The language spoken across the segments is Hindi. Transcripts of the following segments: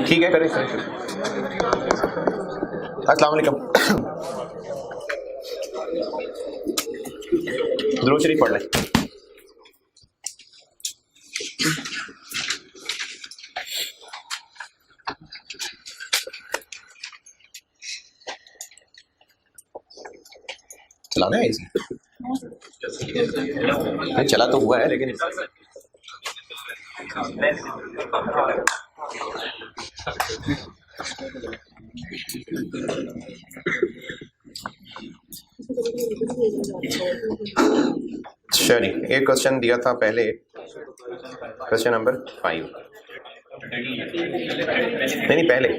ठीक है, करें करें। अस्सलाम वालेकुम। दुरूद शरीफ पढ़ लें। चलाना है इसी, नहीं चला तो हुआ है लेकिन चलिए एक क्वेश्चन दिया था पहले, क्वेश्चन नंबर 5 नहीं पहले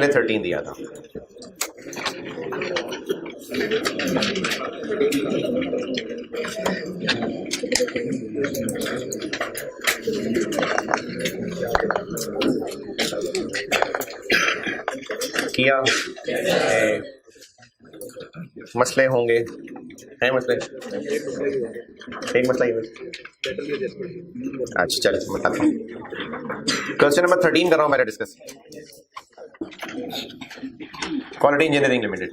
13 दिया था। किया मसले होंगे, हैं मसले, एक मसला ही। अच्छा चलो बताता हूँ। क्वेश्चन नंबर 13 कर रहा हूँ मैंने डिस्कस। क्वालिटी इंजीनियरिंग लिमिटेड,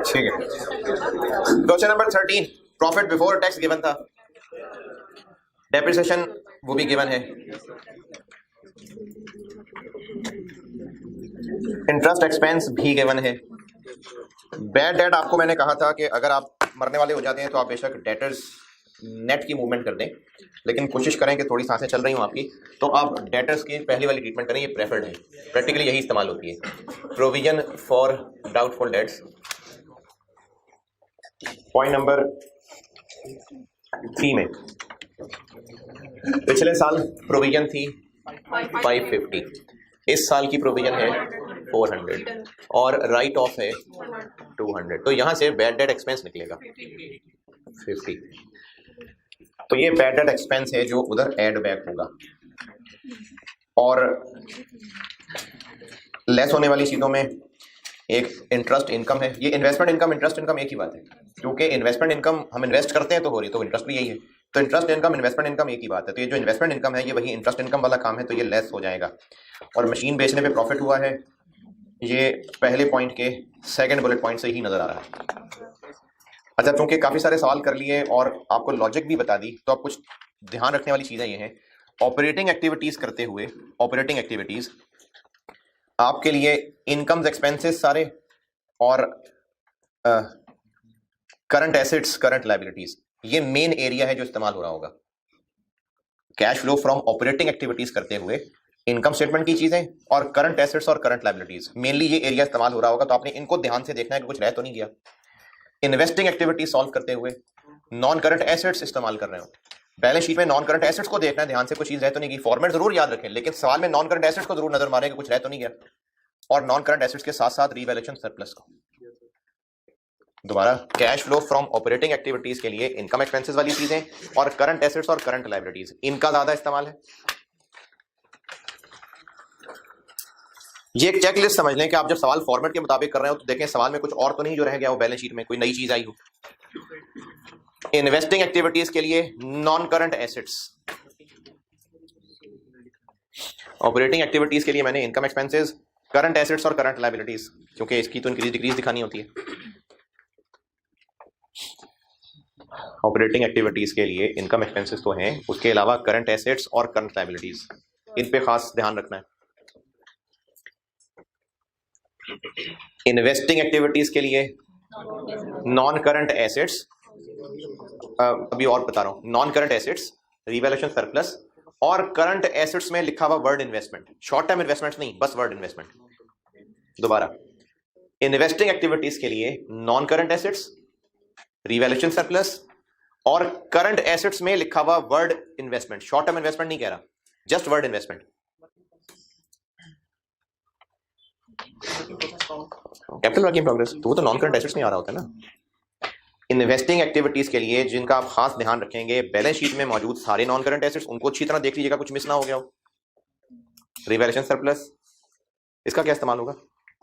ठीक है। Question number 13, profit before tax given था, डेप्रिसिएशन वो भी गिवन है, इंटरेस्ट एक्सपेंस भी गिवन है। बैड डेट आपको मैंने कहा था कि अगर आप मरने वाले हो जाते हैं तो आप बेशक डेटर्स नेट की मूवमेंट कर दें, लेकिन कोशिश करें कि थोड़ी सांसें चल रही हूँ आपकी, तो आप डेटर्स की पहली वाली ट्रीटमेंट करें, ये प्रेफर्ड है, प्रैक्टिकली यही इस्तेमाल होती है। Provision for doubtful debts, point number 3 में पिछले साल प्रोविजन थी 550, इस साल की प्रोविजन है 400 और राइट ऑफ है 200, तो यहां से बैड डेट एक्सपेंस निकलेगा 50। तो ये बैड डेट एक्सपेंस है जो उधर ऐड बैक होगा, और लेस होने वाली चीजों में एक इंटरेस्ट इनकम है। ये इन्वेस्टमेंट इनकम इंटरेस्ट इनकम एक ही बात है, क्योंकि इन्वेस्टमेंट इनकम हम इन्वेस्ट करते हैं तो हो रही, तो इंटरेस्ट भी यही है, तो इंटरेस्ट इनकम इन्वेस्टमेंट इनकम एक ही बात है। तो ये जो इन्वेस्टमेंट इनकम है ये वही इंटरेस्ट इनकम वाला काम है, तो ये लेस हो जाएगा। और मशीन बेचने पे प्रॉफिट हुआ है, ये पहले पॉइंट के सेकंड बुलेट पॉइंट से ही नजर आ रहा है। अच्छा, क्योंकि काफी सारे सवाल कर लिए और आपको लॉजिक भी बता दी, तो आप कुछ ध्यान रखने वाली चीजें ये हैं। ऑपरेटिंग एक्टिविटीज करते हुए, ऑपरेटिंग एक्टिविटीज आपके लिए इनकम्स एक्सपेंसेस सारे और करंट एसेट्स करंट लायबिलिटीज, ये मेन एरिया है जो इस्तेमाल हो रहा होगा। Cash flow from operating activities करते हुए इनकम स्टेटमेंट की चीजें और करंट एसेट्स और करंट लायबिलिटीज, मेनली ये एरिया इस्तेमाल हो रहा होगा, तो आपने इनको ध्यान से देखना है कि कुछ रह तो नहीं गया। इन्वेस्टिंग एक्टिविटीज सॉल्व करते हुए नॉन करंट एसेट्स इस्तेमाल कर रहे हो, बैलेंस शीट में नॉन करंट एसेट्स को देखना है ध्यान से, कुछ चीज रह तो नहीं गई। फॉर्मेट जरूर याद रखें, लेकिन सवाल में नॉन करंट एसेट्स को जरूर नजर मारें कि कुछ रह तो नहीं गया, और नॉन करंट एसेट्स के साथ साथ रीवैल्यूएशन सरप्लस को। दोबारा, cash flow from operating activities के लिए इनकम एक्सपेंसेस वाली चीजें और करंट एसेट्स और करंट लायबिलिटीज, इनका ज्यादा इस्तेमाल है। ये एक चेकलिस्ट समझ लें कि आप जब सवाल फॉर्मेट के मुताबिक कर रहे हो तो देखें सवाल में कुछ और तो नहीं जो रह गया हो, बैलेंस शीट में कोई नई चीज आई हो। इन्वेस्टिंग एक्टिविटीज के लिए non current assets, operating activities के लिए मैंने इनकम एक्सपेंसेस, करंट एसेट्स और करंट लायबिलिटीज, क्योंकि इसकी तो इंक्रीज डिक्रीज दिखानी होती है। ऑपरेटिंग एक्टिविटीज के लिए इनकम एक्सपेंसेस तो हैं, उसके अलावा करंट एसेट्स और करंट लायबिलिटीज, इन पे खास ध्यान रखना है। इन्वेस्टिंग एक्टिविटीज के लिए नॉन करंट एसेट्स, अभी और बता रहा हूं, non current assets, revaluation surplus और करंट एसेट्स में लिखा हुआ word investment, short term investment नहीं, बस वर्ड इन्वेस्टमेंट। दोबारा, इन्वेस्टिंग एक्टिविटीज के लिए non current assets, revaluation surplus और करंट एसेट्स में लिखा हुआ word investment, short term investment नहीं कह रहा, just word investment. Capital work in progress, तो वो तो नॉन करंट एसेट्स में आ रहा होता है ना। इन्वेस्टिंग एक्टिविटीज के लिए जिनका आप खास ध्यान रखेंगे, बैलेंस शीट में मौजूद सारे नॉन करंट एसेट्स, उनको अच्छी तरह देख लीजिएगा, कुछ मिस ना हो गया हो। रिवैल्यूएशन सरप्लस, इसका क्या इस्तेमाल होगा,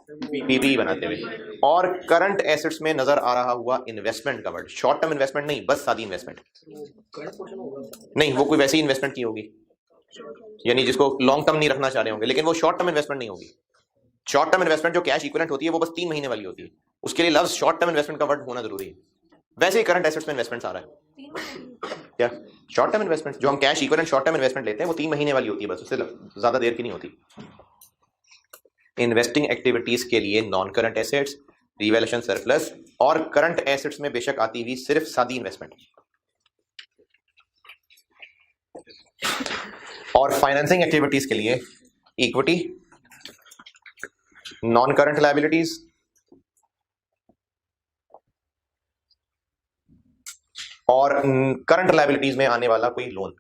पीपी बनाते हुए। और करंट एसेट्स में नजर आ रहा हुआ इन्वेस्टमेंट का वर्ड, शॉर्ट टर्म इन्वेस्टमेंट नहीं, बस सादी इन्वेस्टमेंट नहीं, वो कोई वैसी इन्वेस्टमेंट की होगी, यानी जिसको लॉन्ग टर्म नहीं रखना चाह रहे होंगे, लेकिन वो शॉर्ट टर्म इन्वेस्टमेंट नहीं होगी। शॉर्ट टर्म इन्वेस्टमेंट जो कैश इक्विवेलेंट होती है वो बस 3 महीने वाली होती है, उसके लिए लफ्ज शॉर्ट टर्म इन्वेस्टमेंट का वर्ड होना जरूरी है। वैसे ही करंट एसेट्स में इन्वेस्टमेंट आ रहा है क्या, शॉर्ट टर्म इन्वेस्टमेंट जो हम cash equivalent short term investment लेते हैं वो 3 महीने वाली होती है, बस उससे ज्यादा देर की नहीं होती। इन्वेस्टिंग एक्टिविटीज के लिए non current assets, revaluation surplus और करंट एसेट्स में बेशक आती हुई सिर्फ सादी इन्वेस्टमेंट। और फाइनेंसिंग एक्टिविटीज के लिए इक्विटी, नॉन करंट लायबिलिटीज और करंट लायबिलिटीज में आने वाला कोई loan.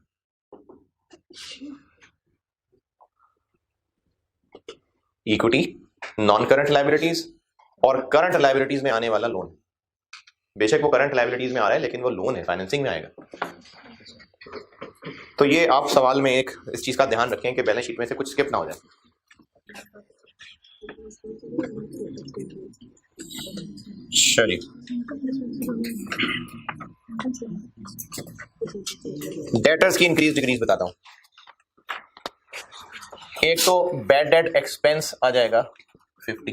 Equity, non current liabilities और करंट लायबिलिटीज में आने वाला लोन, बेशक वो करंट लायबिलिटीज में आ रहा है लेकिन वो लोन है, फाइनेंसिंग में आएगा। तो ये आप सवाल में एक इस चीज का ध्यान रखें कि बैलेंस शीट में से कुछ स्किप ना हो जाए। चलिए, डेटर्स की इंक्रीज डिक्रीज बताता हूं। एक तो बैड डेट एक्सपेंस आ जाएगा 50,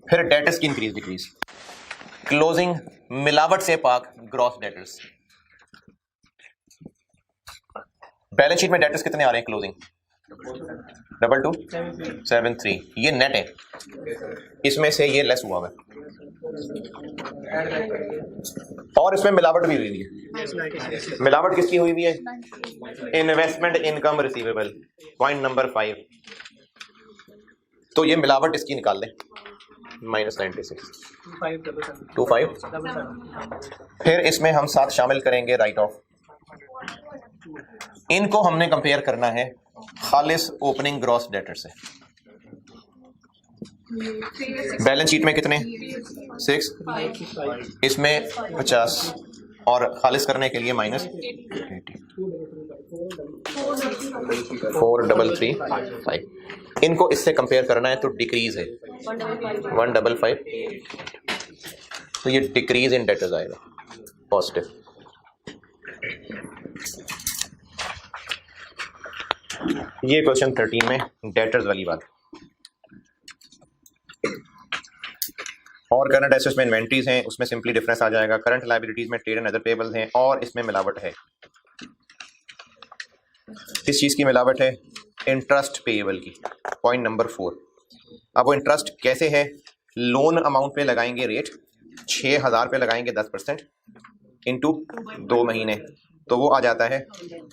फिर डेटर्स की इंक्रीज डिक्रीज, क्लोजिंग मिलावट से पाक ग्रॉस डेटर्स। बैलेंस शीट में डेटर्स कितने आ रहे हैं क्लोजिंग, 2273, ये नेट है, इसमें से ये लेस हुआ है और इसमें मिलावट भी हुई है। मिलावट किसकी हुई है, investment income receivable, point number 5। तो ये मिलावट इसकी निकाल लें, -96 25। फिर इसमें हम साथ शामिल करेंगे राइट ऑफ। इनको हमने कंपेयर करना है खालिस ओपनिंग ग्रॉस डेटर से। बैलेंस शीट में कितने, 6, इसमें 50 और खालिस करने के लिए -433.5। इनको इससे कंपेयर करना है तो डिक्रीज है 155, तो ये डिक्रीज इन डेटर्स आएगा पॉजिटिव। ये क्वेश्चन 13 में डेटर्स वाली बात। और करंट एसेट्स में इन्वेंट्रीज हैं, उसमें सिंपली डिफरेंस आ जाएगा। करंट लायबिलिटीज में ट्रेड एंड अदर पेबल्स हैं और इसमें मिलावट है। किस चीज की मिलावट है, इंटरेस्ट पेएबल की, पॉइंट नंबर 4। अब वो इंटरेस्ट कैसे है, लोन अमाउंट पे लगाएंगे रेट, 6000 पे लगाएंगे 10% इंटू 2 महीने, तो वो आ जाता है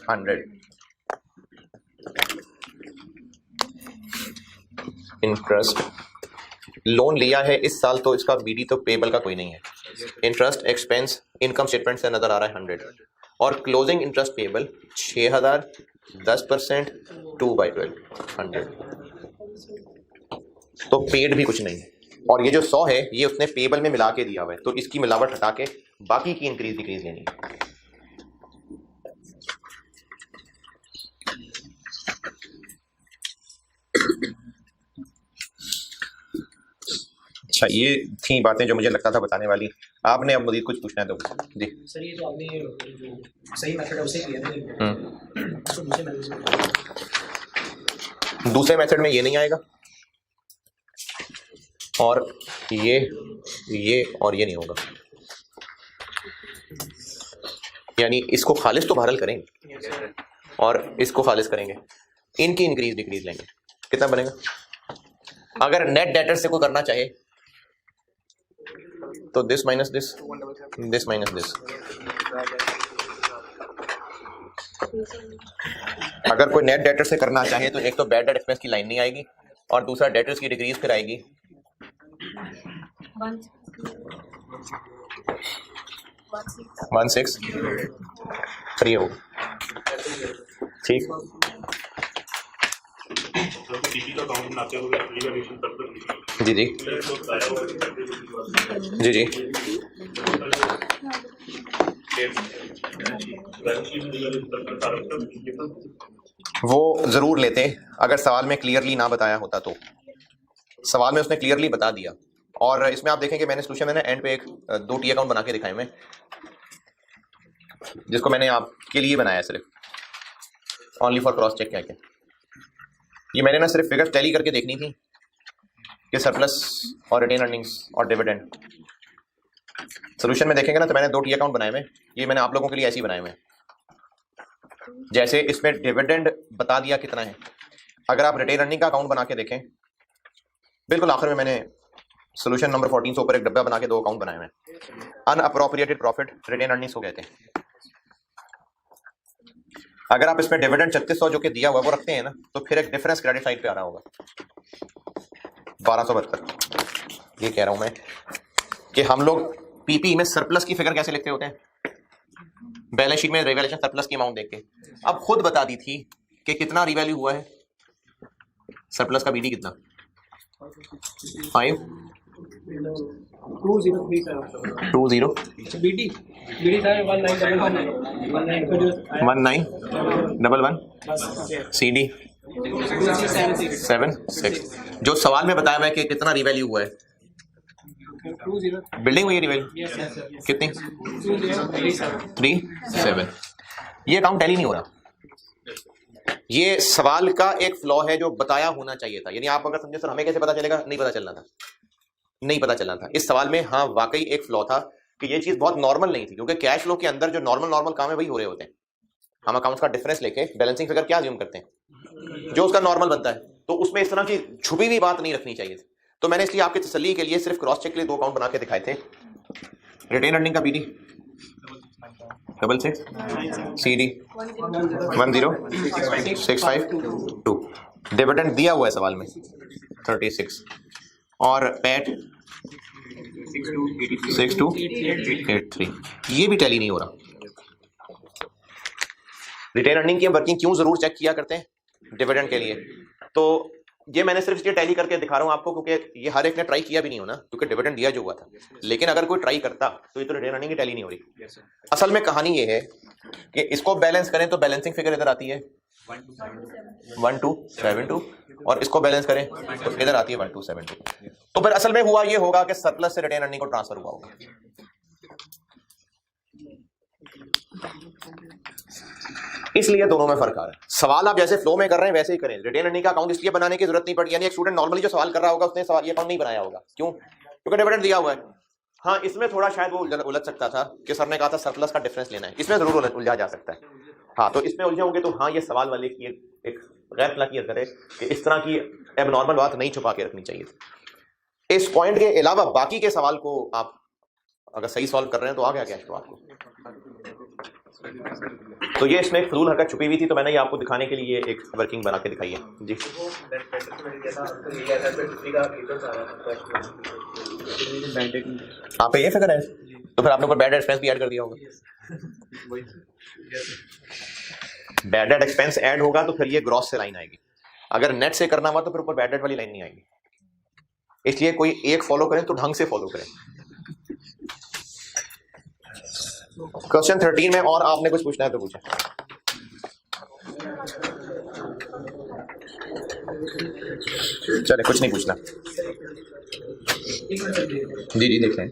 100। इंटरेस्ट लोन लिया है इस साल, तो इसका बीडी तो पेबल का कोई नहीं है। इंटरेस्ट एक्सपेंस इनकम स्टेटमेंट से नजर आ रहा है 100 और क्लोजिंग इंटरेस्ट पेबल 6000, 10%, 2/12 100, तो पेड भी कुछ नहीं है। और ये जो 100 है ये उसने पेबल में मिला के दिया हुआ है, तो इसकी मिलावट हटा के बाकी की इंक्रीज डिक्रीज लेनी है। अच्छा, ये थी बातें जो मुझे लगता था बताने वाली। आपने अब मजीद कुछ पूछना है तो जी सर। ये तो आपने जो सही मेथड है उसे किया ना, तो दूसरे मेथड में ये नहीं आएगा और ये और ये नहीं होगा, यानी इसको खालिज तो बहरहाल करेंगे और इसको खालिज करेंगे, इनकी इंक्रीज डिक्रीज लेंगे। कितना बनेगा? अगर नेट डेटर से कोई करना चाहे तो this minus this, this minus this. अगर कोई नेट डेटर से करना चाहे तो एक तो बैड डेट एक्सपेंस की लाइन नहीं आएगी और दूसरा डेटर्स की डिक्रीज फिर आएगी 163 होगा। ठीक, जी जी जी जी वो जरूर लेते अगर सवाल में क्लियरली ना बताया होता तो। सवाल में उसने क्लियरली बता दिया और इसमें आप देखें कि मैंने सोल्यूशन में एंड पे एक 2 टी अकाउंट बना के दिखाए मैं, जिसको मैंने आपके लिए बनाया सिर्फ ओनली फॉर क्रॉस चेक। क्या क्या ये मैंने ना सिर्फ फिगर्स टैली करके देखनी थी कि सरप्लस और रिटेन अर्निंग्स और डिविडेंड। सोल्यूशन में देखेंगे ना तो मैंने 2 टी अकाउंट बनाए हुए, ये मैंने आप लोगों के लिए ऐसे ही बनाए हुए। जैसे इसमें डिविडेंड बता दिया कितना है। अगर आप रिटेन अर्निंग का अकाउंट बना के देखें, बिल्कुल आखिर में मैंने सोल्यूशन नंबर 14 से ऊपर एक डब्बा बना के 2 अकाउंट बनाए हुए। अनअप्रोप्रिएटेड प्रॉफिट रिटेन अर्निंग्स को कहते हैं। अगर आप इसमें डिविडेंड 3600 जो कि दिया हुआ वो रखते हैं ना, तो फिर एक डिफरेंस क्रेडिट साइड पे आ रहा होगा 1272। ये कह रहा हूं मैं कि हम लोग पीपी में सरप्लस की फिगर कैसे लिखते होते हैं, बैलेंस शीट में रिवैल्यूएशन सरप्लस की अमाउंट देख के। अब खुद बता दी थी कि कितना रिवैल्यू हुआ है सरप्लस का, बीडी कितना 5 20 बीडी था 1911 सीडी 76। जो सवाल में बताया हुआ है कि कितना रिवैल्यू हुआ है, बिल्डिंग हुई है रिवैल्यू कितनी 37। ये अकाउंट टैली नहीं हो रहा। ये सवाल का एक फ्लॉ है जो बताया होना चाहिए था। यानी आप अगर समझे सर हमें कैसे पता चलेगा, नहीं पता चलना था, नहीं पता चलना था। इस सवाल में हाँ वाकई एक फ्लॉ था कि ये चीज बहुत नॉर्मल नहीं थी, क्योंकि कैश फ्लो के अंदर जो नॉर्मल काम है वही हो रहे होते हैं। हम अकाउंट्स का डिफरेंस लेके बैलेंसिंग फिगर क्या अज्यूम करते हैं, जो उसका नॉर्मल बनता है, तो उसमें इस तरह की छुपी हुई बात नहीं रखनी चाहिए थी। तो मैंने इसलिए आपकी तसल्ली के लिए सिर्फ क्रॉस चेक के लिए 2 अकाउंट बना के दिखाए थे। रिटेन अर्निंग का बीडी 66 सीडी 10652, डिविडेंड दिया हुआ है सवाल में 36 और पैट 6283। ये भी टैली नहीं हो रहा। रिटेन अर्निंग की हम वर्किंग क्यों जरूर चेक किया करते हैं डिविडेंड के लिए, तो ये मैंने सिर्फ इसलिए टैली करके दिखा रहा हूं आपको क्योंकि ये हर एक ने ट्राई किया भी नहीं होना, क्योंकि डिविडेंड दिया जो हुआ था। लेकिन अगर कोई ट्राई करता तो ये तो रिटेन अर्निंग की टैली नहीं हो रही। असल में कहानी ये है कि इसको बैलेंस करें तो बैलेंसिंग फिगर इधर आती है 1272 और इसको बैलेंस करें तो इधर आती है 1272। तो फिर असल में हुआ ये होगा कि सरप्लस से रिटेन अर्निंग को ट्रांसफर हुआ होगा। इसलिए दोनों में फर्क आ रहा है। सवाल आप जैसे फ्लो में कर रहे हैं वैसे ही करें। रिटेन अर्निंग का अकाउंट इसलिए बनाने की जरूरत नहीं पड़ी, यानी एक स्टूडेंट नॉर्मली जो सवाल कर रहा होगा उसने सवाल ये अकाउंट नहीं बनाया होगा। क्यों? क्योंकि डिविडेंड दिया हुआ है। हाँ, इसमें थोड़ा शायद वो उलझ सकता था कि सर ने कहा था सरप्लस का डिफरेंस लेना है, इसमें जरूर उलझा जा सकता है। हाँ, तो इसमें उलझे होंगे तो हाँ, ये सवाल वाले की एक गैर अखलाकी हरकत है कि इस तरह की एबनॉर्मल बात नहीं छुपा के रखनी चाहिए। इस पॉइंट के अलावा बाकी के सवाल को आप अगर सही सॉल्व कर रहे हैं तो आ गया क्या तो आपको। तो ये इसमें एक फजूल हरकत छुपी हुई थी, तो मैंने ये आपको दिखाने के लिए एक वर्किंग बना के दिखाई है जी। आप पे ये फिगर है तो फिर आपने ऊपर बैड एक्सपेंस भी ऐड कर दिया होगा। बैड डेट एक्सपेंस ऐड होगा तो फिर ये ग्रॉस से लाइन आएगी। अगर नेट से करना हुआ तो फिर ऊपर बैड डेट वाली लाइन नहीं आएगी। इसलिए कोई एक फॉलो करें तो ढंग से फॉलो करें। क्वेश्चन 13 में और आपने कुछ पूछना है तो पूछें। चले कुछ नहीं पूछना। जी जी देख लें।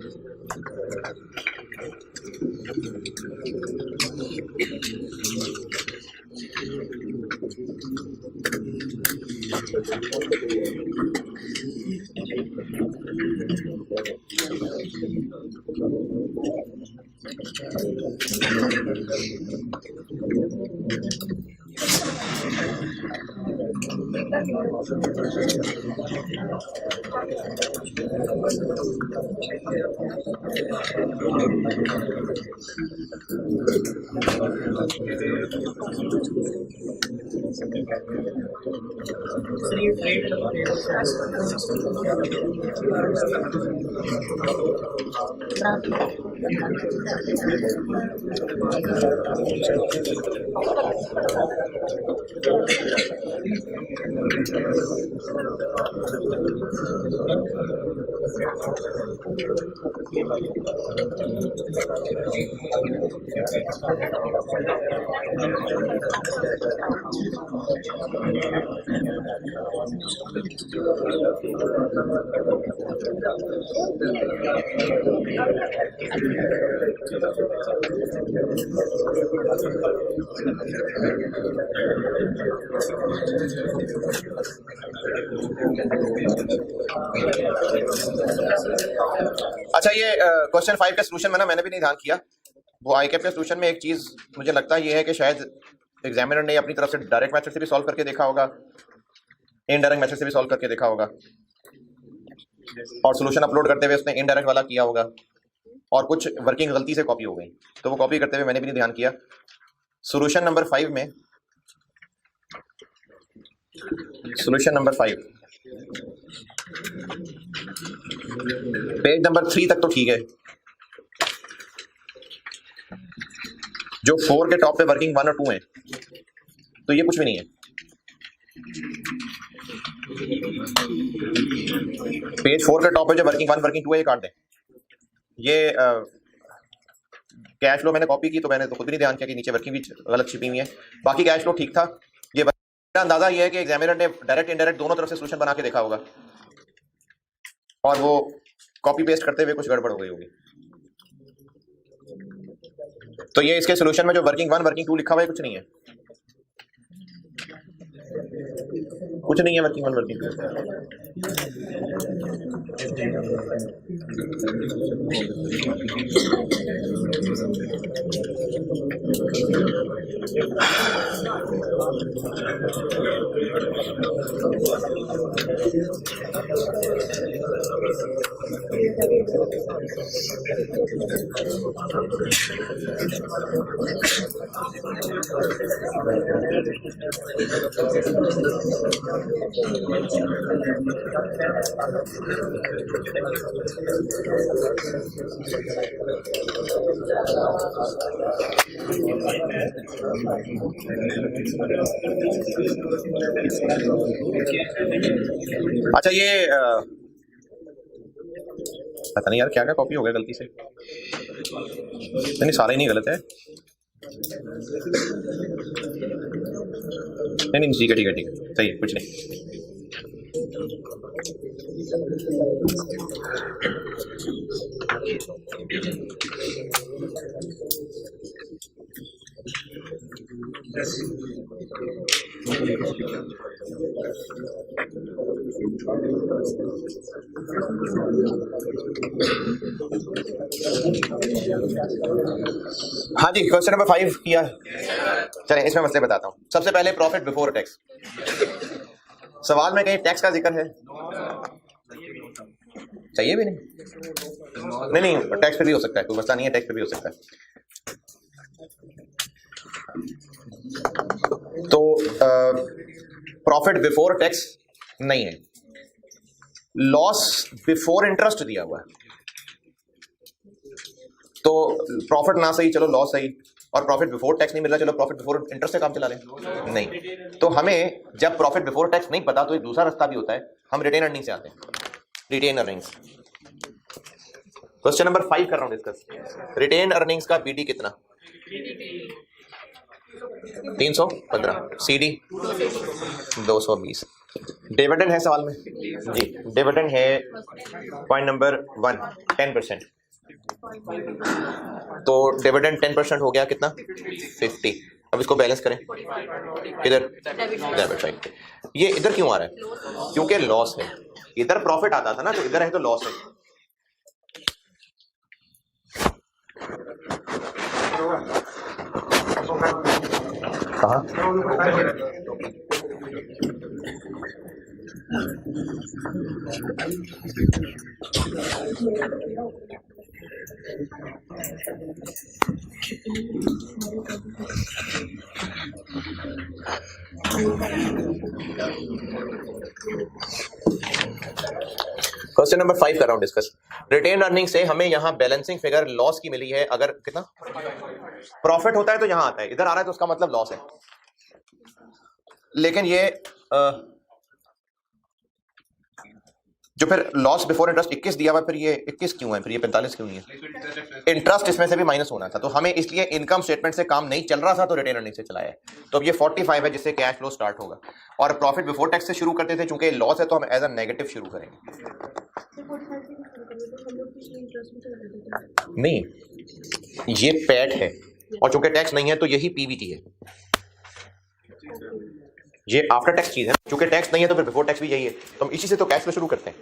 अच्छा ये क्वेश्चन 5 का सोल्यूशन मैंने भी नहीं ध्यान किया। वो आईकैप के सोल्यूशन में एक चीज मुझे लगता है ये है कि शायद एग्जामिनर ने अपनी तरफ से डायरेक्ट मेथड से भी सॉल्व करके देखा होगा, इनडायरेक्ट मेथड से भी सॉल्व करके देखा होगा, और सोल्यूशन अपलोड करते हुए उसने इनडायरेक्ट वाला किया होगा, और कुछ वर्किंग गलती से कॉपी हो गई, तो वो कॉपी करते हुए मैंने भी नहीं ध्यान किया। सोल्यूशन नंबर 5 में, सोल्यूशन नंबर 5 पेज नंबर 3 तक तो ठीक है। जो 4 के टॉप पे वर्किंग 1 और 2 है तो ये कुछ भी नहीं है। पेज 4 के टॉप पे जो वर्किंग 1 वर्किंग 2 है ये काट दें। ये कैश फ्लो मैंने कॉपी की तो मैंने तो खुद भी नहीं ध्यान किया कि नीचे वर्किंग भी गलत छिपी हुई है। बाकी कैश फ्लो ठीक था। ये मेरा अंदाजा ये है कि एग्जामिनर ने डायरेक्ट इनडायरेक्ट दोनों तरफ से सोल्यूशन बना के देखा होगा और वो कॉपी पेस्ट करते हुए कुछ गड़बड़ हो गई होगी। तो ये इसके सोल्यूशन में जो वर्किंग 1 वर्किंग 2 लिखा हुआ है कुछ नहीं है, कुछ नहीं है वर्किंग 1 वर्किंग 2। अच्छा ये पता नहीं यार क्या क्या कॉपी हो गया गलती से। नहीं सारे नहीं गलत है। नहीं ठीक है ठीक है ठीक है सही है कुछ नहीं। हाँ जी क्वेश्चन नंबर 5 किया। चलें इसमें मसले बताता हूँ। सबसे पहले प्रॉफिट बिफोर टैक्स। सवाल में कहीं टैक्स का जिक्र है? चाहिए भी नहीं, नहीं टैक्स पे भी हो सकता है, कोई मसला नहीं है, टैक्स पे भी हो सकता है। तो प्रॉफिट बिफोर टैक्स नहीं है। लॉस बिफोर इंटरेस्ट दिया हुआ है, तो प्रॉफिट ना सही चलो लॉस सही, और प्रॉफिट बिफोर टैक्स नहीं मिल रहा चलो प्रॉफिट बिफोर इंटरेस्ट से काम चला लें। नहीं, तो हमें जब प्रॉफिट बिफोर टैक्स नहीं पता तो एक दूसरा रास्ता भी होता है, हम रिटेन अर्निंग से आते हैं। Retain earnings. क्वेश्चन नंबर 5 कर रहा हूं डिस्कस। रिटेन अर्निंग्स का बीडी कितना? 315, सीडी 220। डिविडेंड है सवाल में जी, डिविडेंड है पॉइंट नंबर 1 10%। तो डिविडेंड 10% हो गया कितना? 50। अब इसको बैलेंस करें, इधर डेबिट साइड। ये इधर क्यों आ रहा है? क्योंकि लॉस है। इधर प्रॉफिट आता था ना, तो इधर है तो लॉस है। कहाँ? क्वेश्चन नंबर 5 कर रहा हूं डिस्कस। रिटेन अर्निंग से हमें यहां बैलेंसिंग फिगर लॉस की मिली है। अगर कितना प्रॉफिट होता है तो यहां आता है, इधर आ रहा है तो उसका मतलब लॉस है। लेकिन ये जो फिर लॉस बिफोर इंटरेस्ट 21 दिया हुआ, फिर ये 21 क्यों है? फिर ये 45 क्यों नहीं है? इंटरेस्ट इसमें से भी माइनस होना था, तो हमें इसलिए इनकम स्टेटमेंट से काम नहीं चल रहा था तो रिटेन अर्निंग से चलाया है। तो अब ये 45 है जिससे कैश फ्लो स्टार्ट होगा। और प्रॉफिट बिफोर टैक्स से शुरू करते थे, चूंकि लॉस है तो हम एज अ नेगेटिव शुरू करेंगे। नहीं, ये पैट है और चूंकि टैक्स नहीं है तो यही पीबीटी है। ये आफ्टर टैक्स चीज है, चूंकि टैक्स नहीं है तो फिर बिफोर टैक्स भी यही है। तो हम इसी से तो कैश फ्लो शुरू करते हैं।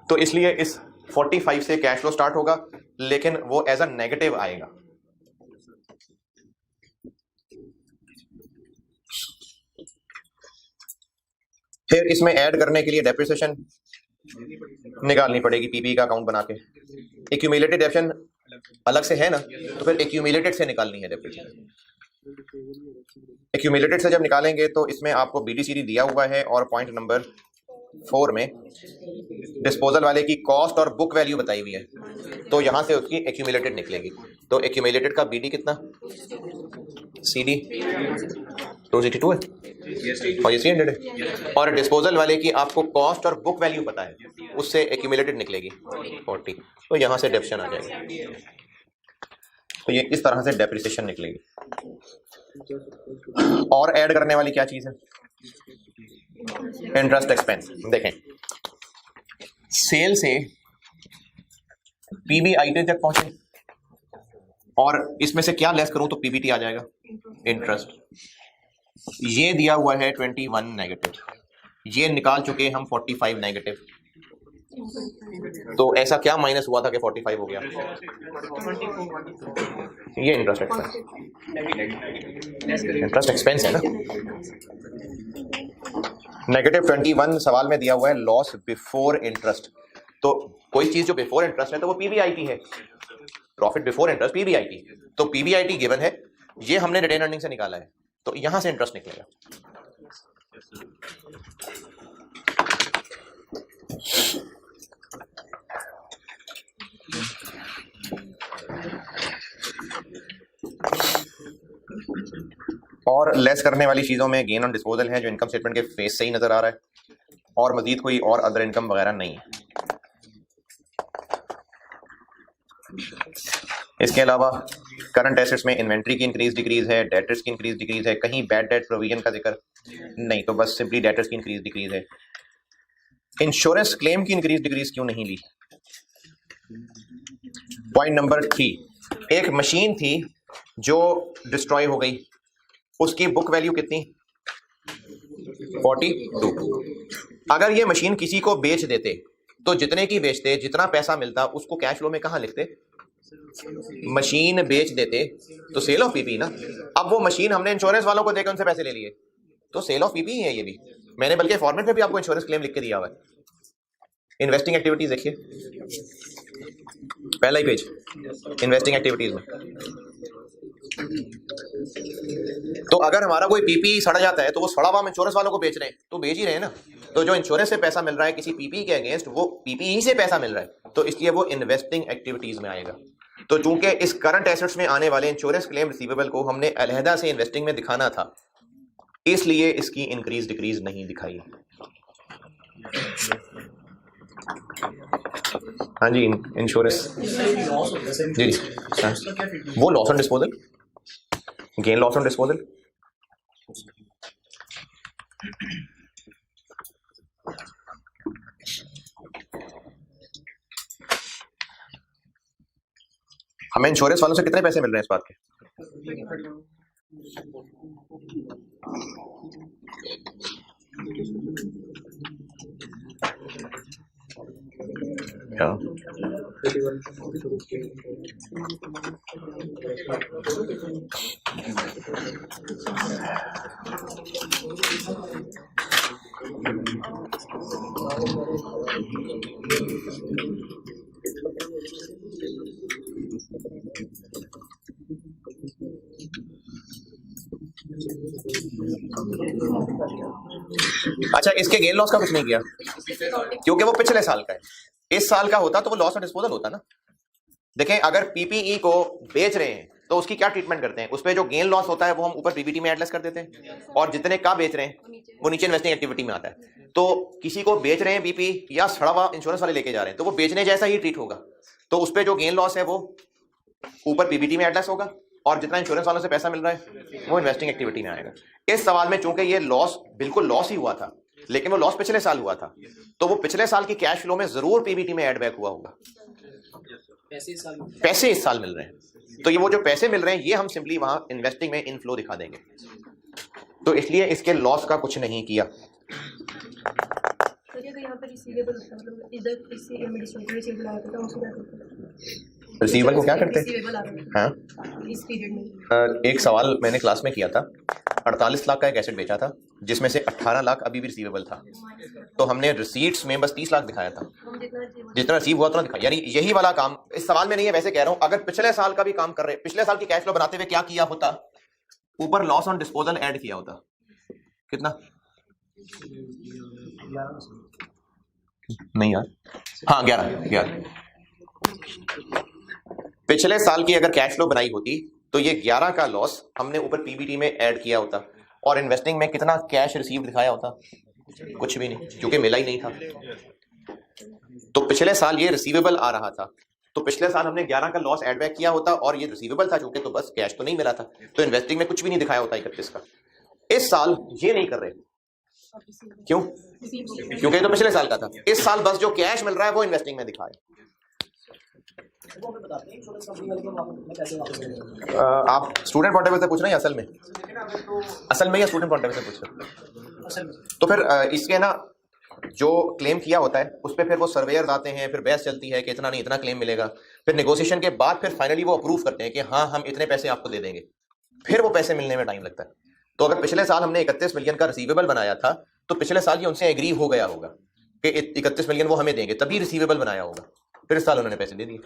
तो इसलिए इस 45 से कैश फ्लो स्टार्ट होगा, लेकिन वो एज अ नेगेटिव आएगा। फिर इसमें ऐड करने के लिए डेप्रिसिएशन निकालनी पड़ेगी पीबी का अकाउंट बना के। एक्यूमुलेटेड डेप्रिसिएशन अलग से है ना, तो फिर एक्यूमुलेटेड से निकालनी है डेप्रिसिएशन। एक्यूमुलेटेड से जब निकालेंगे तो इसमें आपको बीडीसीडी दिया हुआ है और पॉइंट नंबर 4 में डिस्पोजल वाले की कॉस्ट और बुक वैल्यू बताई हुई है, तो यहां से उसकी एक्यूमुलेटेड निकलेगी। तो एक्यूमुलेटेड का बीडी कितना? सीडी 262 है और ये 300 है। और डिस्पोजल वाले की आपको कॉस्ट और बुक वैल्यू पता है, उससे एक्यूमुलेटेड निकलेगी 40। तो यहां से डेप्शन आ जाएगी। तो ये इस तरह से डेप्रिसिएशन निकलेगी। और ऐड करने वाली क्या चीज है? Interest expense. देखें, सेल से पीबीआईटी तक पहुंचे और इसमें से क्या लेस करूं तो पीबीटी आ जाएगा? इंटरेस्ट। ये दिया हुआ है 21 नेगेटिव, ये निकाल चुके हम 45 नेगेटिव। तो ऐसा क्या माइनस हुआ था कि 45 हो गया? ये इंटरेस्ट एक्सपेंस, इंटरेस्ट एक्सपेंस है ना। नेगेटिव 21 सवाल में दिया हुआ है लॉस बिफोर इंटरेस्ट। तो कोई चीज जो बिफोर इंटरेस्ट है तो वो पीबीआईटी है। प्रॉफिट बिफोर इंटरेस्ट पीबीआईटी, तो पीबीआईटी गिवन है, ये हमने रिटेन अर्निंग से निकाला है, तो यहां से इंटरेस्ट निकलेगा। और लेस करने वाली चीजों में गेन ऑन डिस्पोजल है जो इनकम स्टेटमेंट के फेस से ही नजर आ रहा है, और मजीद कोई और अदर इनकम वगैरह नहीं है। इसके अलावा करंट एसेट्स में इन्वेंट्री की इंक्रीज डिक्रीज है, डेटर्स की इंक्रीज डिक्रीज है, कहीं बैड डेट प्रोविजन का जिक्र नहीं, तो बस सिंपली डेटर्स की इंक्रीज डिक्रीज है। इंश्योरेंस क्लेम की इंक्रीज डिक्रीज क्यों नहीं ली? पॉइंट नंबर 3, एक मशीन थी जो डिस्ट्रॉय हो गई, उसकी बुक वैल्यू कितनी? 42। अगर ये मशीन किसी को बेच देते तो जितने की बेचते, जितना पैसा मिलता उसको कैश फ्लो में कहां लिखते? मशीन बेच देते तो सेल ऑफ पीपी ना। अब वो मशीन हमने इंश्योरेंस वालों को देकर उनसे पैसे ले लिए, तो सेल ऑफ पीपी है ये भी। मैंने बल्कि फॉर्मेट में भी आपको इंश्योरेंस क्लेम लिख के दिया हुआ है। इन्वेस्टिंग एक्टिविटीज देखिए, पहला ही पेज, इन्वेस्टिंग एक्टिविटीज में। तो अगर हमारा कोई पीपी सड़ जाता है तो वो सड़ा हुआ हम इंश्योरेंस वालों को बेच रहे हैं, तो बेच ही रहे हैं ना। तो जो इंश्योरेंस से पैसा मिल रहा है किसी पीपी के अगेंस्ट, वो पीपी ही से पैसा मिल रहा है, तो इसलिए वो इन्वेस्टिंग एक्टिविटीज में आएगा। तो चूंकि इस करंट एसेट्स में आने वाले इंश्योरेंस क्लेम रिसीवेबल को हमने अलहदा से इन्वेस्टिंग में दिखाना था, इसलिए इसकी इंक्रीज डिक्रीज नहीं दिखाई। हाँ जी, इंश्योरेंस लॉस होता है सर, जी जी हाँ। उसका क्या ट्रीटमेंट? वो loss on disposal, gain loss on disposal. हमें इंश्योरेंस वालों से कितने पैसे मिल रहे हैं इस बात के? क्या? अच्छा, इसके गेन लॉस का कुछ नहीं किया क्योंकि वो पिछले साल का है। इस साल का होता तो वो लॉस ऑन डिस्पोजल होता ना। देखें, अगर पीपीई को बेच रहे हैं तो उसकी क्या ट्रीटमेंट करते हैं? उस पर जो गेन लॉस होता है वो हम ऊपर पीबीटी में एडलेस कर देते हैं, और जितने का बेच रहे हैं वो नीचे इन्वेस्टिंग एक्टिविटी में आता है। तो किसी को बेच रहे हैं बीपी या सड़ा हुआ इंश्योरेंस वाले लेके जा रहे हैं, तो वो बेचने जैसा ही ट्रीट होगा। तो उस पर जो गेन लॉस है वो ऊपर पीबीटी में एडलेस होगा, और जितना इंश्योरेंस वालों से पैसा मिल रहा है वो इन्वेस्टिंग एक्टिविटी में आएगा। इस सवाल में चूंकि ये लॉस बिल्कुल लॉस ही हुआ था, लेकिन वो लॉस पिछले साल हुआ था, तो वो पिछले साल की कैश फ्लो में जरूर पीबीटी में एड बैक हुआ होगा। पैसे इस साल मिल रहे हैं, तो ये वो जो पैसे मिल रहे हैं ये हम सिंपली वहां इन्वेस्टिंग में इनफ्लो दिखा देंगे। तो इसलिए इसके लॉस का कुछ नहीं किया। रिसीवेबल को क्या करते हैं? हाँ, एक सवाल मैंने क्लास में किया था। 48 लाख का एक एसेट बेचा था जिसमें से 18 लाख अभी भी रिसीवेबल था, तो हमने रिसीट्स में बस 30 लाख दिखाया था। जितना रिसीव हुआ उतना दिखाया, यानी यही वाला काम इस सवाल में नहीं है। वैसे कह रहा हूं, अगर पिछले साल का भी काम कर रहे, पिछले साल की कैश फ्लो बनाते हुए क्या किया होता, ऊपर लॉस ऑन डिस्पोजल ऐड किया होता। कितना? नहीं यार, हाँ 11। पिछले साल की अगर कैश फ्लो बनाई होती तो ये 11 का लॉस हमने ऊपर पीबीटी में ऐड किया होता, और इन्वेस्टिंग में कितना कैश रिसीव दिखाया होता? कुछ भी नहीं, क्योंकि मिला ही नहीं था। तो पिछले साल ये रिसीवेबल आ रहा था, तो पिछले साल हमने 11 का लॉस ऐड बैक किया होता, और ये रिसीवेबल था चूंकि, तो बस कैश तो नहीं मिला था, तो इन्वेस्टिंग में कुछ भी नहीं दिखाया होता 31 का। इस साल ये नहीं कर रहे, क्यों? क्योंकि तो पिछले साल का था। इस साल बस जो कैश मिल रहा है वो इन्वेस्टिंग में दिखाए। आप स्टूडेंट पॉइंट ऑफ व्यू से पूछ रहे हैं असल में या स्टूडेंट पॉइंट ऑफ व्यू से पूछ रहे हैं? तो फिर इसके ना जो क्लेम किया होता है उस पर फिर वो सर्वेयर्स आते हैं, फिर बहस चलती है कि इतना नहीं इतना क्लेम मिलेगा, फिर नेगोशिएशन के बाद फिर फाइनली वो अप्रूव करते हैं कि हाँ हम इतने पैसे आपको दे देंगे, फिर वो पैसे मिलने में टाइम लगता है। तो अगर पिछले साल हमने 31 मिलियन का रिसीवेबल बनाया था, तो पिछले साल ये उनसे एग्री हो गया होगा कि 31 मिलियन वो हमें देंगे, तभी रिसीवेबल बनाया होगा, फिर इस साल उन्होंने पैसे दे दिए।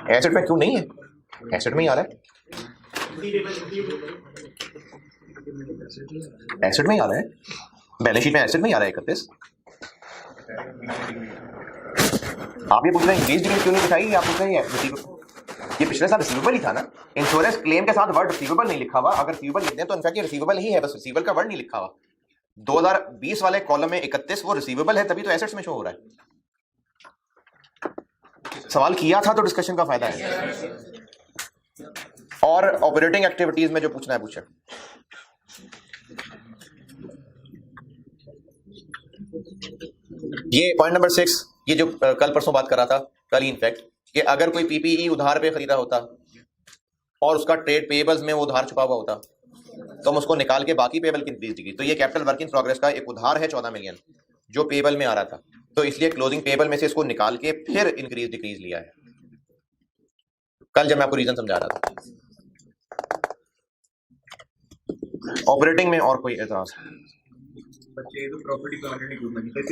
एसेट में क्यों नहीं है? एसेट में ही आ रहा है, एसेट में ही आ रहा है, बैलेंस शीट में एसेट में ही आ रहा है 31। आप ये पूछ रहे हैं इंक्रीज डिक्रीज क्यों नहीं दिखाई? आप पूछ रहे हैं ये पिछले साल रिसीवेबल ही था ना। इंश्योरेंस क्लेम के साथ वर्ड रिसीवेबल नहीं लिखा हुआ, अगर रिसीवेबल लिख दें तो इनफैक्ट ये रिसीवेबल ही है, बस रिसीवेबल का वर्ड नहीं लिखा हुआ। 2020 वाले कॉलम में 31 वो रिसीवेबल है, तभी तो एसेट्स में शो हो रहा है। सवाल किया था तो डिस्कशन का फायदा है। और ऑपरेटिंग एक्टिविटीज में जो पूछना है पूछे। ये पॉइंट नंबर 6, ये जो कल परसों बात कर रहा था, कल ही इनफैक्ट, कि अगर कोई पीपीई उधार पे खरीदा होता और उसका ट्रेड पेएबल्स में वो उधार छुपा हुआ होता, तो हम उसको निकाल के बाकी पेएबल की इंक्रीज डिक्रीज, तो ये कैपिटल वर्क इन प्रोग्रेस का एक उधार है 14 मिलियन जो पेएबल में आ रहा था, तो इसलिए क्लोजिंग पेएबल में से इसको निकाल के फिर इंक्रीज डिक्रीज लिया है। कल जब मैं आपको रीजन समझा रहा था। ऑपरेटिंग में और कोई एतराज?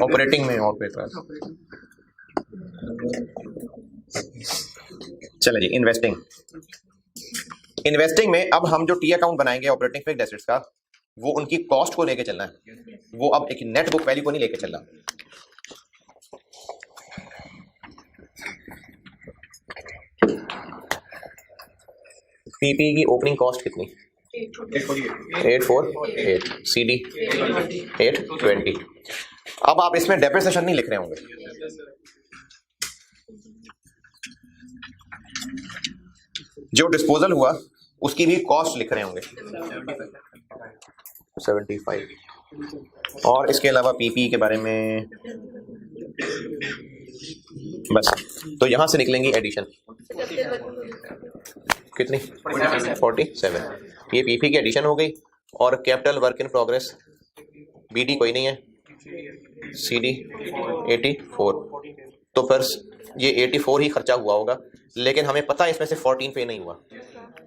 ऑपरेटिंग में और कोई एतराज? चले जी, इन्वेस्टिंग में अब हम जो टी अकाउंट बनाएंगे ऑपरेटिंग फिक्स्ड एसेट्स का, वो उनकी कॉस्ट को लेके चलना है, वो अब एक नेट बुक वैल्यू को नहीं लेके चलना। पीपी की ओपनिंग कॉस्ट कितनी? 848, CD 820। अब आप इसमें डेप्रिसिएशन नहीं लिख रहे होंगे, जो डिस्पोजल हुआ उसकी भी कॉस्ट लिख रहे होंगे 75, और इसके अलावा पीपी के बारे में बस। तो यहां से निकलेंगी एडिशन कितनी 47, ये पीपी की एडिशन हो गई। और कैपिटल वर्क इन प्रोग्रेस बीडी कोई नहीं है, सीडी 84, तो पर ये 84 ही खर्चा हुआ होगा, लेकिन हमें पता है इसमें से 14 पे नहीं हुआ,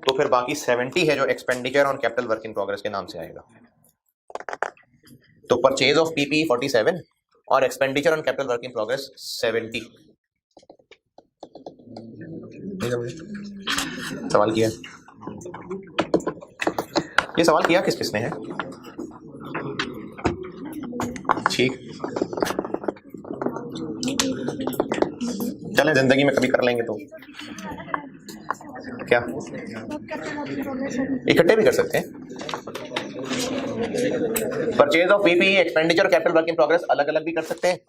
तो फिर बाकी 70 है जो expenditure on capital work in progress के नाम से आएगा। तो परचेज ऑफ पीपी 47 और expenditure on capital work in progress 70। सवाल किया, ये सवाल किया किस किसने है? ठीक, चलें जिंदगी में कभी कर लेंगे तो क्या इकट्ठे भी कर सकते हैं। Purchase of PP, expenditure, capital work in progress अलग अलग भी कर सकते हैं,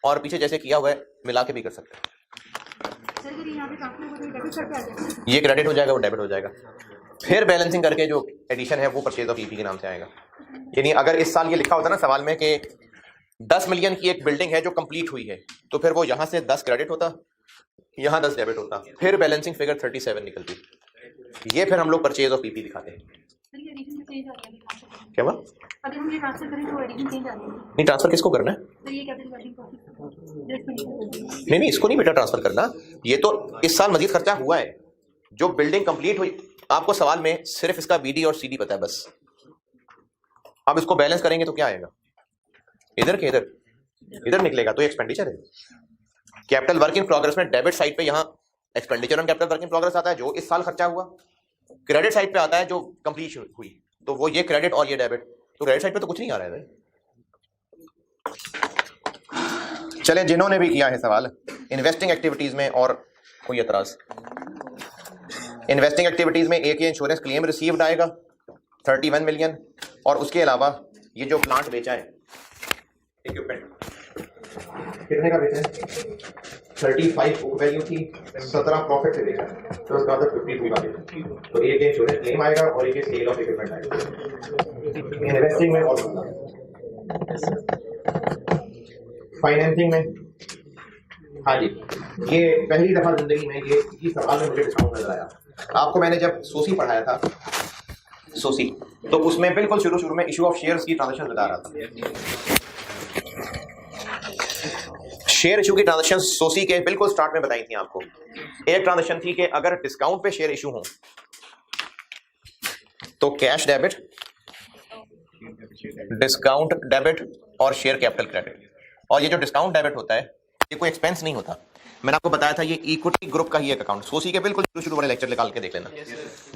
और पीछे जैसे किया हुआ है मिला के भी कर सकते हैं। ये क्रेडिट हो जाएगा, वो डेबिट हो जाएगा, फिर बैलेंसिंग करके जो एडिशन है वो परचेज ऑफ पीपी के नाम से आएगा। यानी अगर इस साल ये लिखा होता ना सवाल में कि 10 मिलियन की एक बिल्डिंग है जो कंप्लीट हुई है, तो फिर वो यहाँ से 10 क्रेडिट होता, यहाँ 10 डेबिट होता, फिर बैलेंसिंग फिगर 37 निकलती। ये फिर हम लोग परचेज ऑफ पीपी दिखाते हैं। क्या बात? अगर हम ये ट्रांसफर करें तो एडिशन चेंज आ जाएगी। नहीं, ट्रांसफर किसको करना है? तो ये कैपिटल वर्किंग प्रॉफिट नहीं, इसको नहीं बेटा ट्रांसफर करना, ये तो इस साल मजीद खर्चा हुआ है। जो बिल्डिंग कंप्लीट हुई, आपको सवाल में सिर्फ इसका बीडी और सीडी पता है बस। अब इसको बैलेंस करेंगे तो क्या आएगा? इधर के इधर निकलेगा, तो ये एक्सपेंडिचर है। कैपिटल वर्क इन प्रोग्रेस में डेबिट साइड पे यहाँ expenditure on capital work in progress आता है जो इस साल खर्चा हुआ, क्रेडिट साइड पे आता है जो कंप्लीट हुई, तो वो ये क्रेडिट और ये डेबिट, तो क्रेडिट साइड पे तो कुछ नहीं आ रहा है। चले, जिन्होंने भी किया है सवाल इन्वेस्टिंग एक्टिविटीज में और कोई एतराज? इन्वेस्टिंग एक्टिविटीज में एक ये इंश्योरेंस क्लेम रिसीव्ड आएगा 31 मिलियन, और उसके अलावा ये जो प्लांट बेचा है इक्विपमेंट कितने का बेचा है? 35 बुक वैल्यू थी, 17 प्रॉफिट से बेचा, तो उसका 52 का बेचा, तो एक इंश्योरेंस क्लेम आएगा और एक सेल ऑफ इक्विपमेंट आएगा इन्वेस्टिंग में। और फाइनेंसिंग में, हाँ जी, ये पहली दफा जिंदगी में ये सवाल में मुझे डिस्काउंट नजर आया। आपको मैंने जब सोसी पढ़ाया था, सोसी, तो उसमें बिल्कुल शुरू में इशू ऑफ शेयर्स की ट्रांजैक्शन बता रहा था। शेयर इशू की ट्रांजैक्शन सोसी के बिल्कुल स्टार्ट में बताई थी आपको। एक ट्रांजैक्शन थी कि अगर डिस्काउंट पे शेयर इशू हो तो कैश डेबिट, डिस्काउंट डेबिट और शेयर कैपिटल क्रेडिट। और ये जो डिस्काउंट डेबिट होता है ये कोई एक्सपेंस नहीं होता। मैंने आपको बताया था ये इक्विटी ग्रुप का ही एक अकाउंट, सोसी के बिल्कुल शुरू वाले लेक्चर निकाल के देख लेना।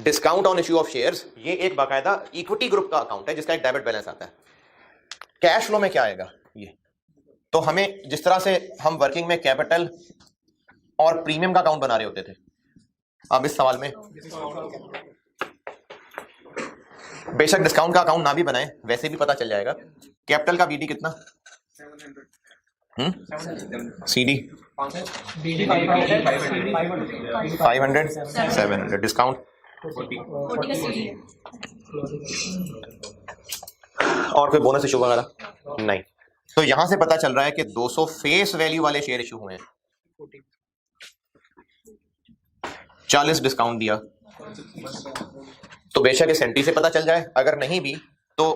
Discount on issue of shares ये एक बाकायदा इक्विटी ग्रुप का अकाउंट है जिसका एक डेबिट बैलेंस आता है। कैश फ्लो में क्या आएगा? ये तो हमें जिस तरह से हम वर्किंग में कैपिटल और प्रीमियम का अकाउंट बना रहे होते थे, अब इस सवाल में बेशक डिस्काउंट का अकाउंट ना भी बनाए वैसे भी पता चल जाएगा। कैपिटल का बीडी कितना, सीडी 500 700, डिस्काउंट और कोई बोनस इशू वगैरह नहीं। तो यहां से पता चल रहा है कि 200 फेस वैल्यू वाले शेयर इशू हुए हैं, 40 डिस्काउंट दिया, तो बेशक इस एंट्री से पता चल जाए। अगर नहीं भी तो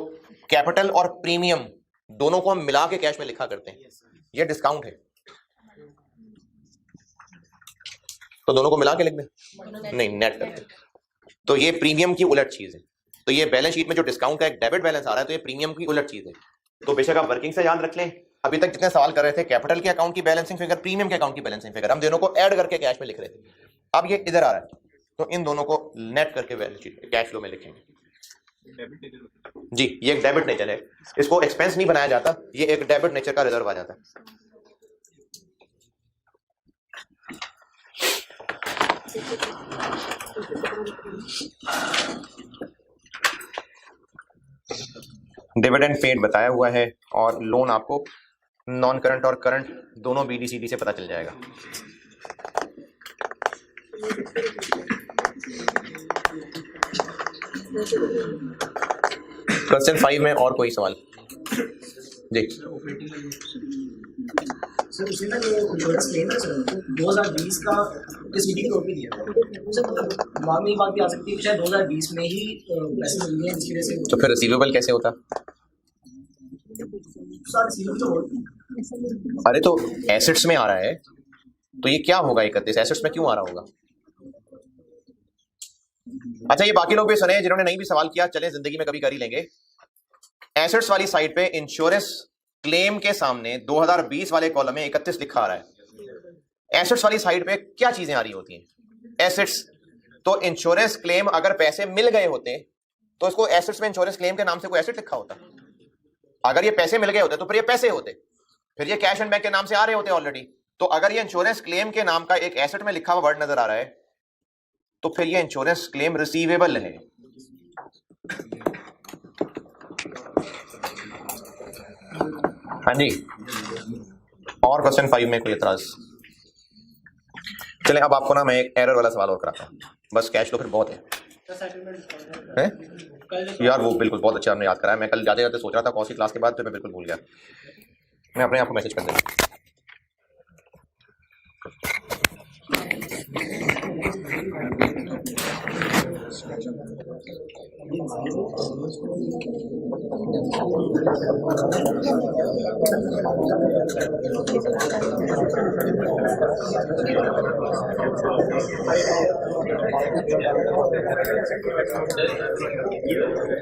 कैपिटल और प्रीमियम दोनों को हम मिला के कैश में लिखा करते हैं, ये डिस्काउंट है तो दोनों को मिला के लिख दें, नहीं नेट करते। तो ये प्रीमियम की उलट चीज है। तो ये बैलेंस शीट में जो डिस्काउंट का एक डेबिट बैलेंस आ रहा है तो ये प्रीमियम की उलट चीज है। तो बेशक आप वर्किंग से याद रख लें। अभी तक जितने सवाल कर रहे थे कैपिटल के अकाउंट की बैलेंसिंग फिगर, प्रीमियम के अकाउंट की बैलेंसिंग फिगर, हम दोनों को ऐड करके कैश में लिख रहे थे। अब ये इधर आ रहा है तो इन दोनों को नेट करके बैलेंस शीट कैश फ्लो में लिखेंगे। जी, ये एक डेबिट नेचर है, इसको एक्सपेंस नहीं बनाया जाता, ये एक डेबिट नेचर का रिजर्व आ जाता है। डिविडेंड पेड बताया हुआ है और लोन आपको नॉन करंट और करंट दोनों BDCD से पता चल जाएगा। क्वेश्चन 5 में और कोई सवाल? जी सर उसी में जो इंश्योरेंस क्लेम है सर 2020 का इस मीटिंग के ऊपर दिया सर, दिमाग में ये बात भी आ सकती है कि शायद 2020 में ही पैसे मिल गए इसकी वजह से। तो फिर रिसीवेबल कैसे होता? सर रिसीवेबल तो अरे तो एसेट्स में आ रहा है तो ये क्या होगा 31? एसेट्स में क्यों आ रहा होगा? अच्छा, ये बाकी लोग भी सुने जिन्होंने नहीं भी सवाल किया, चले जिंदगी में कभी कर ही लेंगे। एसेट्स वाली साइड पे इंश्योरेंस क्लेम के सामने 2020 वाले कॉलम में 31 लिखा आ रहा है। एसेट्स वाली साइड पे क्या चीजें आ रही होती हैं? एसेट्स। तो इंश्योरेंस क्लेम अगर पैसे मिल गए होते तो इसको एसेट्स में इंश्योरेंस क्लेम के नाम से कोई एसेट लिखा होता। अगर ये पैसे मिल गए होते तो फिर ये पैसे होते, फिर ये कैश एंड बैंक के नाम से आ रहे होते ऑलरेडी। तो अगर ये इंश्योरेंस क्लेम के नाम का एक एसेट में लिखा हुआ वर्ड नजर आ रहा है तो फिर ये इंश्योरेंस क्लेम रिसीवेबल है। हाँ जी, और क्वेश्चन 5 में कोई एतराज? चले अब आपको ना मैं एक एरर वाला सवाल और कराता हूँ, बस कैश लो फिर बहुत है। यार वो बिल्कुल बहुत अच्छा आपने याद कराया। मैं कल जाते जाते सोच रहा था कौन सी क्लास के बाद, तो मैं बिल्कुल भूल गया। मैं अपने आप को मैसेज कर दूंगा।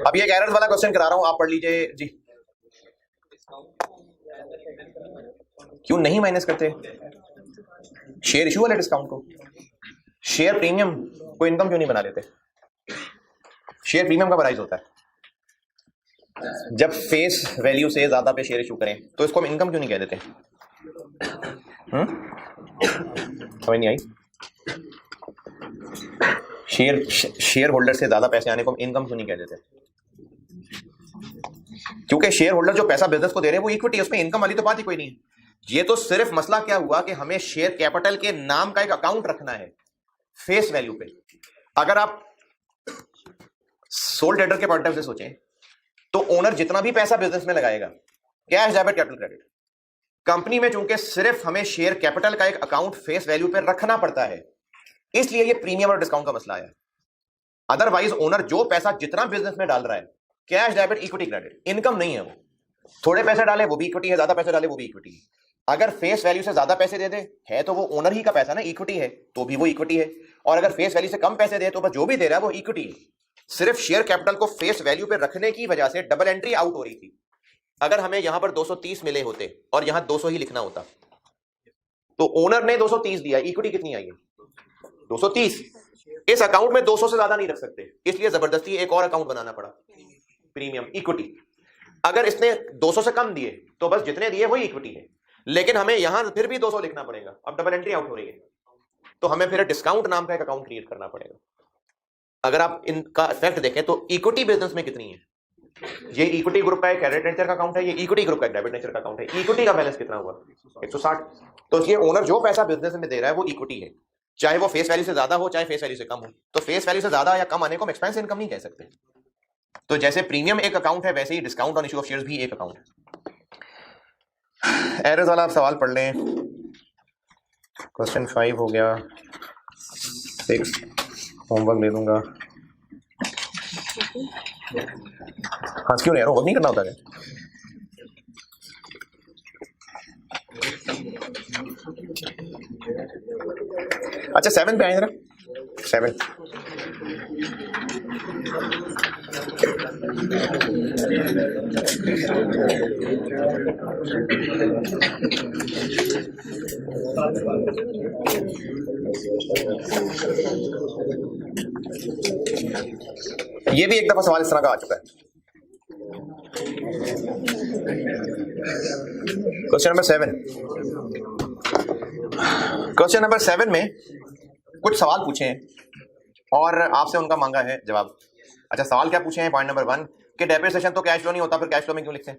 अब ये एक एरर वाला क्वेश्चन करा रहा हूं, आप पढ़ लीजिए जी। क्यों नहीं माइनस करते शेयर इशू वाले डिस्काउंट को? शेयर प्रीमियम को इनकम क्यों नहीं बना लेते? शेयर प्रीमियम का प्राइस होता है, जब फेस वैल्यू से ज्यादा पे शेयर इशू करें तो इसको हम इनकम क्यों नहीं कह देते? समझ नहीं आई? शेयर होल्डर से ज्यादा पैसे आने को हम इनकम क्यों नहीं कह देते? क्योंकि शेयर होल्डर जो पैसा बिजनेस को दे रहे हैं वो इक्विटी है, उसमें इनकम वाली तो बात ही कोई नहीं है। ये तो सिर्फ मसला क्या हुआ कि हमें शेयर कैपिटल के नाम का एक अकाउंट रखना है फेस वैल्यू पे। अगर आप सोल ट्रेडर के पॉइंट ऑफ व्यू से सोचें तो ओनर जितना भी पैसा बिजनेस में लगाएगा, cash, debit, capital, credit, company में चूंकि सिर्फ हमें शेयर कैपिटल का एक अकाउंट फेस वैल्यू पे रखना पड़ता है, इसलिए ये प्रीमियम और डिस्काउंट का मसला है। अदरवाइज ओनर जो पैसा जितना बिजनेस में डाल रहा है, cash, debit, equity, credit, income नहीं है। वो थोड़े पैसे डाले वो भी इक्विटी है, ज्यादा पैसे डाले वो भी इक्विटी है। अगर फेस वैल्यू से ज्यादा पैसे दे दे है तो वो ओनर ही का पैसा ना, इक्विटी है तो भी वो इक्विटी है। और अगर फेस वैल्यू से कम पैसे दे तो बस जो भी दे रहा है वो इक्विटी है। सिर्फ शेयर कैपिटल को फेस वैल्यू पे रखने की वजह से डबल एंट्री आउट हो रही थी। अगर हमें यहां पर 230 मिले होते और यहां 200 ही लिखना होता, तो ओनर ने 230 दिया, इक्विटी कितनी आई है? 230। इस अकाउंट में 200 से ज्यादा नहीं रख सकते, इसलिए जबरदस्ती एक और अकाउंट बनाना पड़ा, प्रीमियम, इक्विटी। अगर इसने 200 से कम दिए तो बस जितने दिए वही इक्विटी है, लेकिन हमें यहां फिर भी 200 लिखना पड़ेगा। अब डबल एंट्री आउट हो रही है तो हमें फिर डिस्काउंट नाम का एक अकाउंट क्रिएट करना पड़ेगा। अगर आप इनका इफेक्ट देखें तो इक्विटी बिजनेस में कितनी है? ये इक्विटी ग्रुप का एक क्रेडिट नेचर का अकाउंट है, ये इक्विटी ग्रुप का एक डेबिट नेचर का अकाउंट है। इक्विटी का बैलेंस कितना हुआ? 160। तो ये ओनर जो पैसा बिजनेस में दे रहा है वो इक्विटी है, चाहे वो फेस वैल्यू से ज्यादा हो चाहे फेस वैल्यू से कम हो। तो फेस वैल्यू से ज्यादा या कम आने को हम एक्सपेंस इनकम नहीं कह सकते। तो जैसे प्रीमियम एक अकाउंट है वैसे ही discount on issue of shares भी एक अकाउंट है। एरर्स वाला आप सवाल पढ़ लें। क्वेश्चन 5 हो गया, 6 होमवर्क दे दूंगा। हाँ क्यों नहीं, होमवर्क नहीं करना होता है? अच्छा 7 पे आए जरा, 7। ये भी एक दफा सवाल इस तरह का आ चुका है। Question number 7। क्वेश्चन नंबर 7 में कुछ सवाल पूछे हैं और आपसे उनका मांगा है जवाब। अच्छा सवाल क्या पूछे हैं? पॉइंट नंबर 1, कि डेप्रिसिएशन तो कैश फ्लो नहीं होता, फिर कैश फ्लो में क्यों लिखते हैं?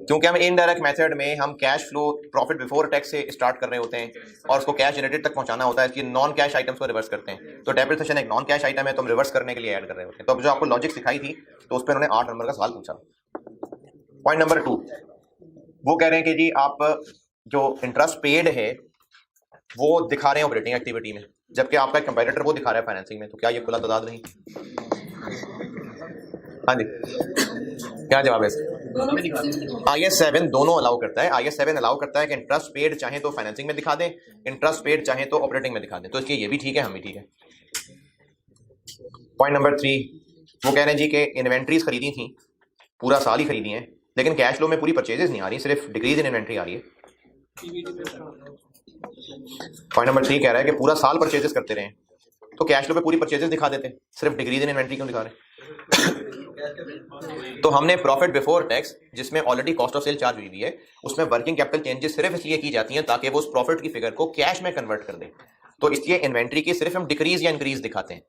क्योंकि हम इनडायरेक्ट मेथड में हम cash flow profit before tax से स्टार्ट कर रहे होते हैं और उसको कैश जनरेटेड तक पहुंचाना होता है, इसलिए नॉन कैश आइटम्स को रिवर्स करते हैं। तो डेप्रिसिएशन एक नॉन कैश आइटम है, तो हम रिवर्स करने के लिए ऐड कर रहे होते हैं। तो अब जो आपको लॉजिक सिखाई थी तो उस पर उन्होंने 8 नंबर का सवाल पूछा। पॉइंट नंबर 2, वो कह रहे हैं कि जी आप जो इंटरेस्ट पेड है वो दिखा रहे हैं ऑपरेटिंग एक्टिविटी में, जबकि आपका कंपैरेटर वो दिखा रहा है फाइनेंसिंग में, तो क्या ये खुला तदाद नहीं? हाँ जी, क्या जवाब है? IAS 7 दोनों अलाउ करता है। IAS 7 अलाउ करता है कि इंटरेस्ट पेड चाहे तो फाइनेंसिंग में दिखा दें, इंटरेस्ट पेड चाहे तो ऑपरेटिंग में दिखा दें, तो इसलिए ये भी ठीक है, हम भी ठीक है। पॉइंट नंबर 3, वो कह रहे हैं जी कि इन्वेंट्रीज खरीदी थी, पूरा साल ही खरीदी हैं, लेकिन कैश फ्लो में पूरी परचेजेस नहीं आ रही, सिर्फ डिक्रीज इन इन्वेंट्री आ रही है। पॉइंट नंबर 3 कह रहा है कि पूरा साल परचेजेस करते रहे तो कैश फ्लो पे पूरी परचेजेस दिखा देते, सिर्फ डिक्रीज इन इन्वेंट्री क्यों दिखा रहे? तो हमने प्रॉफिट बिफोर टैक्स, जिसमें already cost of sale charge हुई है, उसमें वर्किंग कैपिटल चेंजेस सिर्फ इसलिए की जाती हैं ताकि वो उस प्रॉफिट की फिगर को कैश में कन्वर्ट कर दे। तो इसलिए इन्वेंट्री की सिर्फ हम डिक्रीज या इंक्रीज दिखाते हैं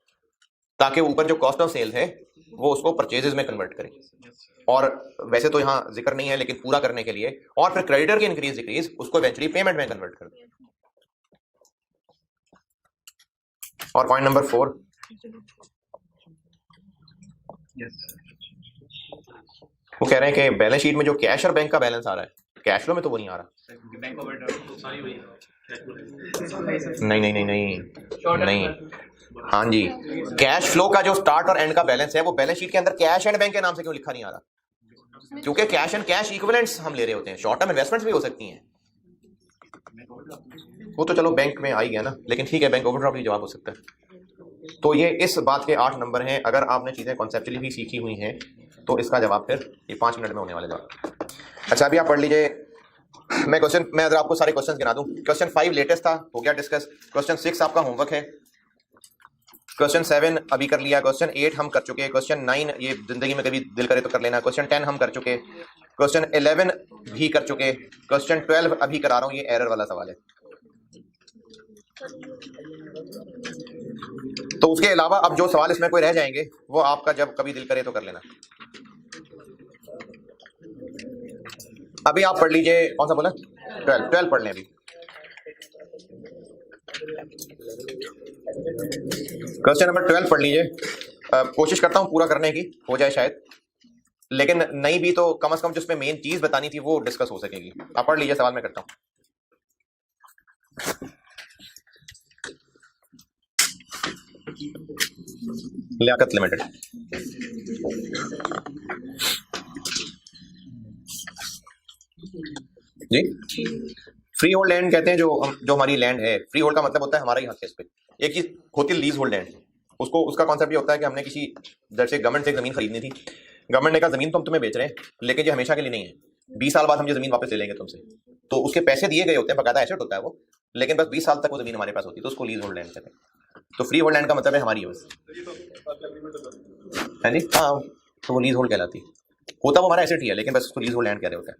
ताकि ऊपर जो कॉस्ट ऑफ सेल है वो उसको परचेजेस में कन्वर्ट करे। और वैसे तो यहाँ जिक्र नहीं है, लेकिन पूरा करने के लिए, और फिर क्रेडिटर की इंक्रीज डिक्रीज उसको इवेंचुअली पेमेंट में कन्वर्ट कर दे। और पॉइंट नंबर 4, वो कह रहे हैं कि बैलेंस शीट में जो कैश और बैंक का बैलेंस आ रहा है, कैश फ्लो में तो वो नहीं आ रहा। नहीं नहीं नहीं नहीं नहीं, हाँ जी, कैश फ्लो का जो स्टार्ट और एंड का बैलेंस है वो बैलेंस शीट के अंदर कैश एंड बैंक के नाम से क्यों लिखा नहीं आ रहा? क्योंकि कैश एंड कैश इक्विवेलेंट्स हम ले रहे होते हैं, शॉर्ट टर्म इन्वेस्टमेंट्स भी हो सकती हैं। वो तो चलो बैंक में आ ही गया ना, लेकिन ठीक है, बैंक ओवरड्राफ्ट भी जवाब हो सकता है। तो ये इस बात के 8 नंबर हैं। अगर आपने चीजें कॉन्सेप्चुअली भी सीखी हुई हैं तो इसका जवाब फिर ये 5 मिनट में होने वाला जवाब। अच्छा, अभी आप पढ़ लीजिए। मैं अगर आपको सारे क्वेश्चन गिना दूं, क्वेश्चन 5 लेटेस्ट था, हो गया डिस्कस। क्वेश्चन 6 आपका होमवर्क है। क्वेश्चन 7 अभी कर लिया। क्वेश्चन 8 हम कर चुके हैं। क्वेश्चन 9 ये जिंदगी में कभी दिल करे तो कर लेना। क्वेश्चन 10 हम कर चुके। क्वेश्चन 11 भी कर चुके। क्वेश्चन 12 अभी करा रहा हूँ, ये एरर वाला सवाल है। तो उसके अलावा अब जो सवाल इसमें कोई रह जाएंगे वो आपका जब कभी दिल करे तो कर लेना। अभी आप पढ़ लीजिए, कौन सा बोला? 12 पढ़ लें अभी। क्वेश्चन नंबर 12 पढ़ लीजिए। कोशिश करता हूं पूरा करने की, हो जाए शायद, लेकिन नहीं भी तो कम से कम जो उसमें मेन चीज बतानी थी वो डिस्कस हो सकेगी। आप पढ़ लीजिए, सवाल मैं करता हूं। लियाकत लिमिटेड जी, फ्री होल्ड लैंड कहते हैं जो हमारी लैंड है। फ्री होल्ड का मतलब होता है हमारा ही हक है इस पे। एक चीज होती है लीज होल्ड लैंड, उसका कॉन्सेप्ट ये होता है कि हमने किसी दर से गवर्नमेंट से जमीन खरीदनी थी। गवर्नमेंट ने कहा जमीन तो हम तुम्हें बेच रहे हैं, लेकिन ये हमेशा के लिए नहीं है, 20 साल बाद हम ये जमीन वापस ले लेंगे तुमसे। तो उसके पैसे दिए गए होते हैं, बकायदा एसेट होता है वो, लेकिन बस 20 साल तक वो जमीन हमारे पास होती है, तो उसको लीज होल्ड लैंड कहते हैं। तो फ्री होल्ड लैंड का मतलब है हमारी बस, है जी, हाँ, तो वो लीज होल्ड कहलाती है। होता वो हमारा एसेट ही है, लेकिन बस उसको लीज होल्ड लैंड कह रहे होते हैं।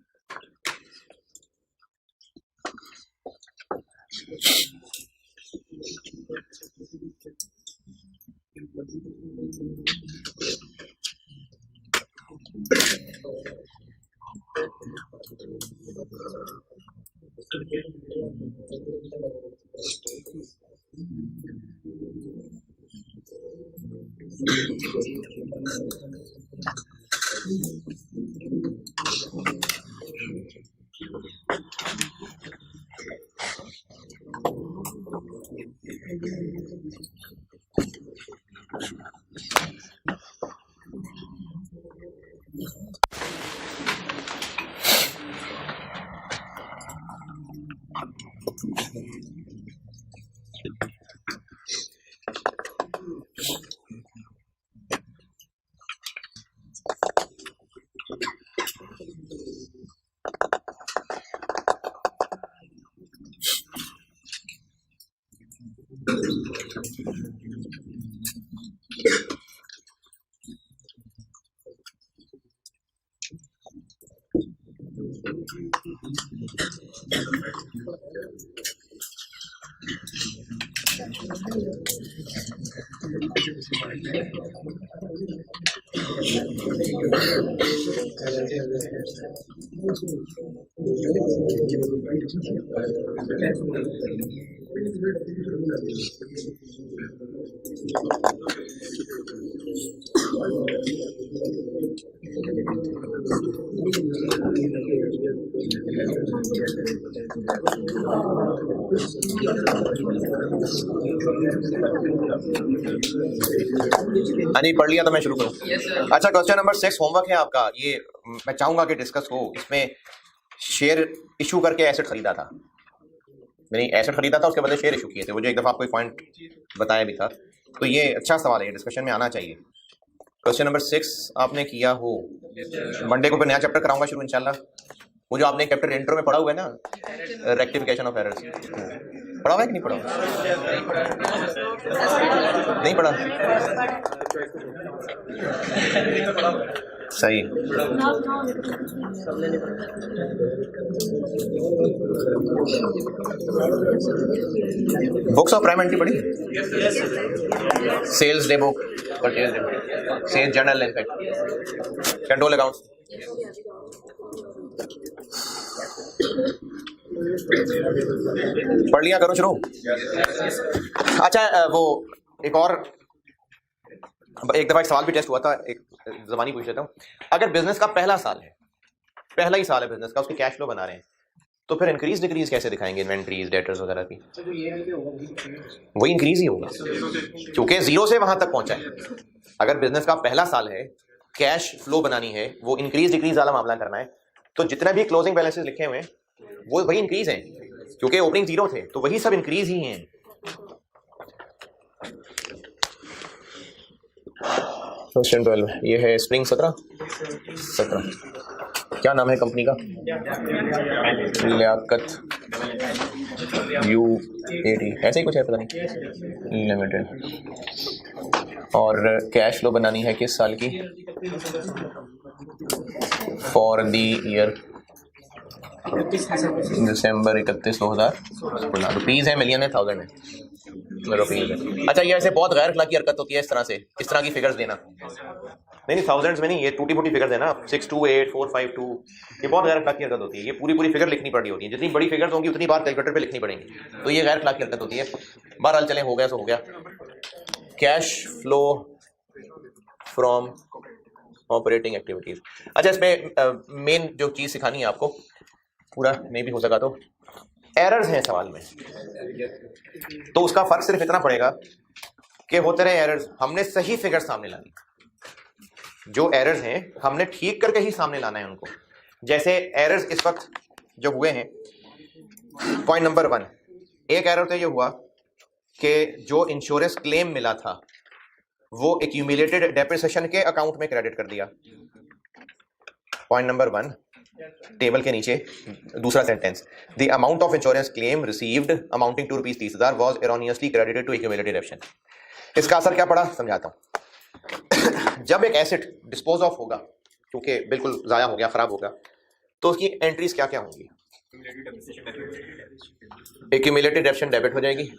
हाँ जी, पढ़ लिया तो मैं शुरू करूँ। अच्छा, क्वेश्चन नंबर 6 होमवर्क है आपका। ये मैं चाहूंगा कि डिस्कस हो। इसमें शेयर इशू करके एसेट खरीदा था, मैंने एसेट खरीदा था, उसके बदले शेयर इशू किए थे। वो जो एक दफा आपको एक पॉइंट बताया भी था, तो ये अच्छा सवाल है, ये डिस्कशन में आना चाहिए। क्वेश्चन नंबर 6 आपने किया हो, मंडे को फिर नया चैप्टर कराऊंगा शुरू इंशाल्लाह। वो जो आपने चैप्टर इंट्रो में पढ़ा हुआ है ना, रेक्टिफिकेशन ऑफ एरर्स, पढ़ा हुआ है कि नहीं पढ़ा हुआ? नहीं पढ़ा? सही। बुक्स ऑफ प्राइम एंट्री पढ़ी? Sales day book, purchase day book, sales journal, in fact control accounts. पढ़ लिया करो, शुरू। अच्छा, वो एक और एक दफा एक सवाल भी टेस्ट हुआ था, एक ज़बानी पूछ लेता हूँ। अगर बिजनेस का पहला साल है, पहला ही साल है बिजनेस का, उसके कैश फ्लो बना रहे हैं, तो फिर इंक्रीज डिक्रीज कैसे दिखाएंगे इन्वेंट्रीज, डेटर्स वगैरह की? वही इंक्रीज ही होगा, क्योंकि जीरो से वहां तक पहुंचा है। अगर बिजनेस का पहला साल है, कैश फ्लो बनानी है, वो इंक्रीज डिक्रीज वाला मामला करना है, तो जितने भी क्लोजिंग बैलेंसेस लिखे हुए हैं वो वही इंक्रीज हैं, क्योंकि ओपनिंग जीरो थे, तो वही सब इंक्रीज ही हैं। क्वेश्चन 12 ये है स्प्रिंग 17। क्या नाम है कंपनी का? लियाकत UAT, ऐसे ही कुछ है, पता नहीं, लिमिटेड। और कैश फ्लो बनानी है किस साल की? For the year December 31, 2016। Rupees है, मिलियन है, थाउजेंड है, रुपीज है। अच्छा, ये ऐसे बहुत गैर अखलाकी हरकत होती है इस तरह से, इस तरह की फिगर्स देना। नहीं, थाउजेंड्स में नहीं, ये टूटी फूटी फिगर्स है ना, 628452, ये बहुत गैर अखलाकी हरकत होती है। ये पूरी पूरी फिगर लिखनी पड़ी होती है, जितनी बड़ी फिगर्स होंगी उतनी बार कैलकुलेटर पे लिखनी पड़ेंगी, तो ये गैर अखलाकी हरकत होती है। बहरहाल चले, हो गया सो हो गया। Cash flow from operating activities. अच्छा, इसमें मेन जो चीज सिखानी है आपको, पूरा नहीं भी हो सका तो एरर्स हैं सवाल में, तो उसका फर्क सिर्फ इतना पड़ेगा कि होते रहे एरर्स, हमने सही फिगर सामने लानी। जो एरर्स हैं हमने ठीक करके ही सामने लाना है उनको। जैसे एरर्स इस वक्त जो हुए हैं, पॉइंट नंबर 1, एक एरर तो ये हुआ कि जो इंश्योरेंस क्लेम मिला था वो एक्यूमुलेटेड डेप्रिसिएशन के अकाउंट में क्रेडिट कर दिया। पॉइंट नंबर 1 टेबल के नीचे दूसरा sentence, the amount of insurance claim received amounting to ₹30,000 was erroneously credited to accumulated depreciation. इसका असर क्या पड़ा समझाता हूं। जब एक एसेट डिस्पोज ऑफ होगा, क्योंकि बिल्कुल जाया हो गया, खराब होगा, तो उसकी एंट्रीज क्या क्या होंगी? एक्यूमुलेटेड डेप्रिसिएशन डेबिट हो जाएगी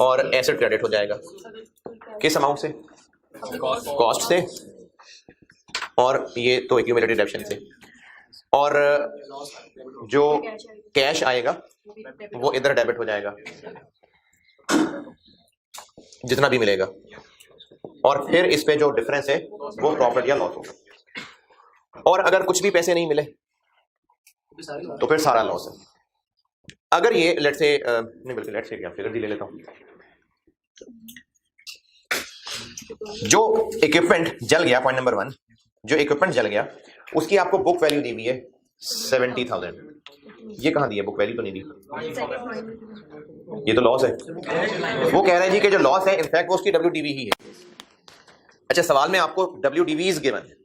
और एसेट क्रेडिट हो जाएगा। किस अमाउंट से? कॉस्ट से, और ये तो एक्यूमुलेटेड डेप्रिसिएशन से। और जो कैश आएगा वो इधर डेबिट हो जाएगा, जितना भी मिलेगा, और फिर इस पे जो डिफरेंस है वो प्रॉफिट या लॉस होगा। और अगर कुछ भी पैसे नहीं मिले तो फिर सारा लॉस है। अगर ये लेट्स से नहीं, बल्कि लेट्स से क्या फिगर भी ले लेता हूं। जो इक्विपमेंट जल गया, पॉइंट नंबर 1, जो इक्विपमेंट जल गया उसकी आपको बुक वैल्यू दी हुई है 70,000। ये कहां दी है? बुक वैल्यू तो नहीं दी, ये तो लॉस है। वो कह रहे हैं जी कि जो लॉस है इनफैक्ट वो उसकी WDV ही है। अच्छा, सवाल में आपको WDVs गिवन है,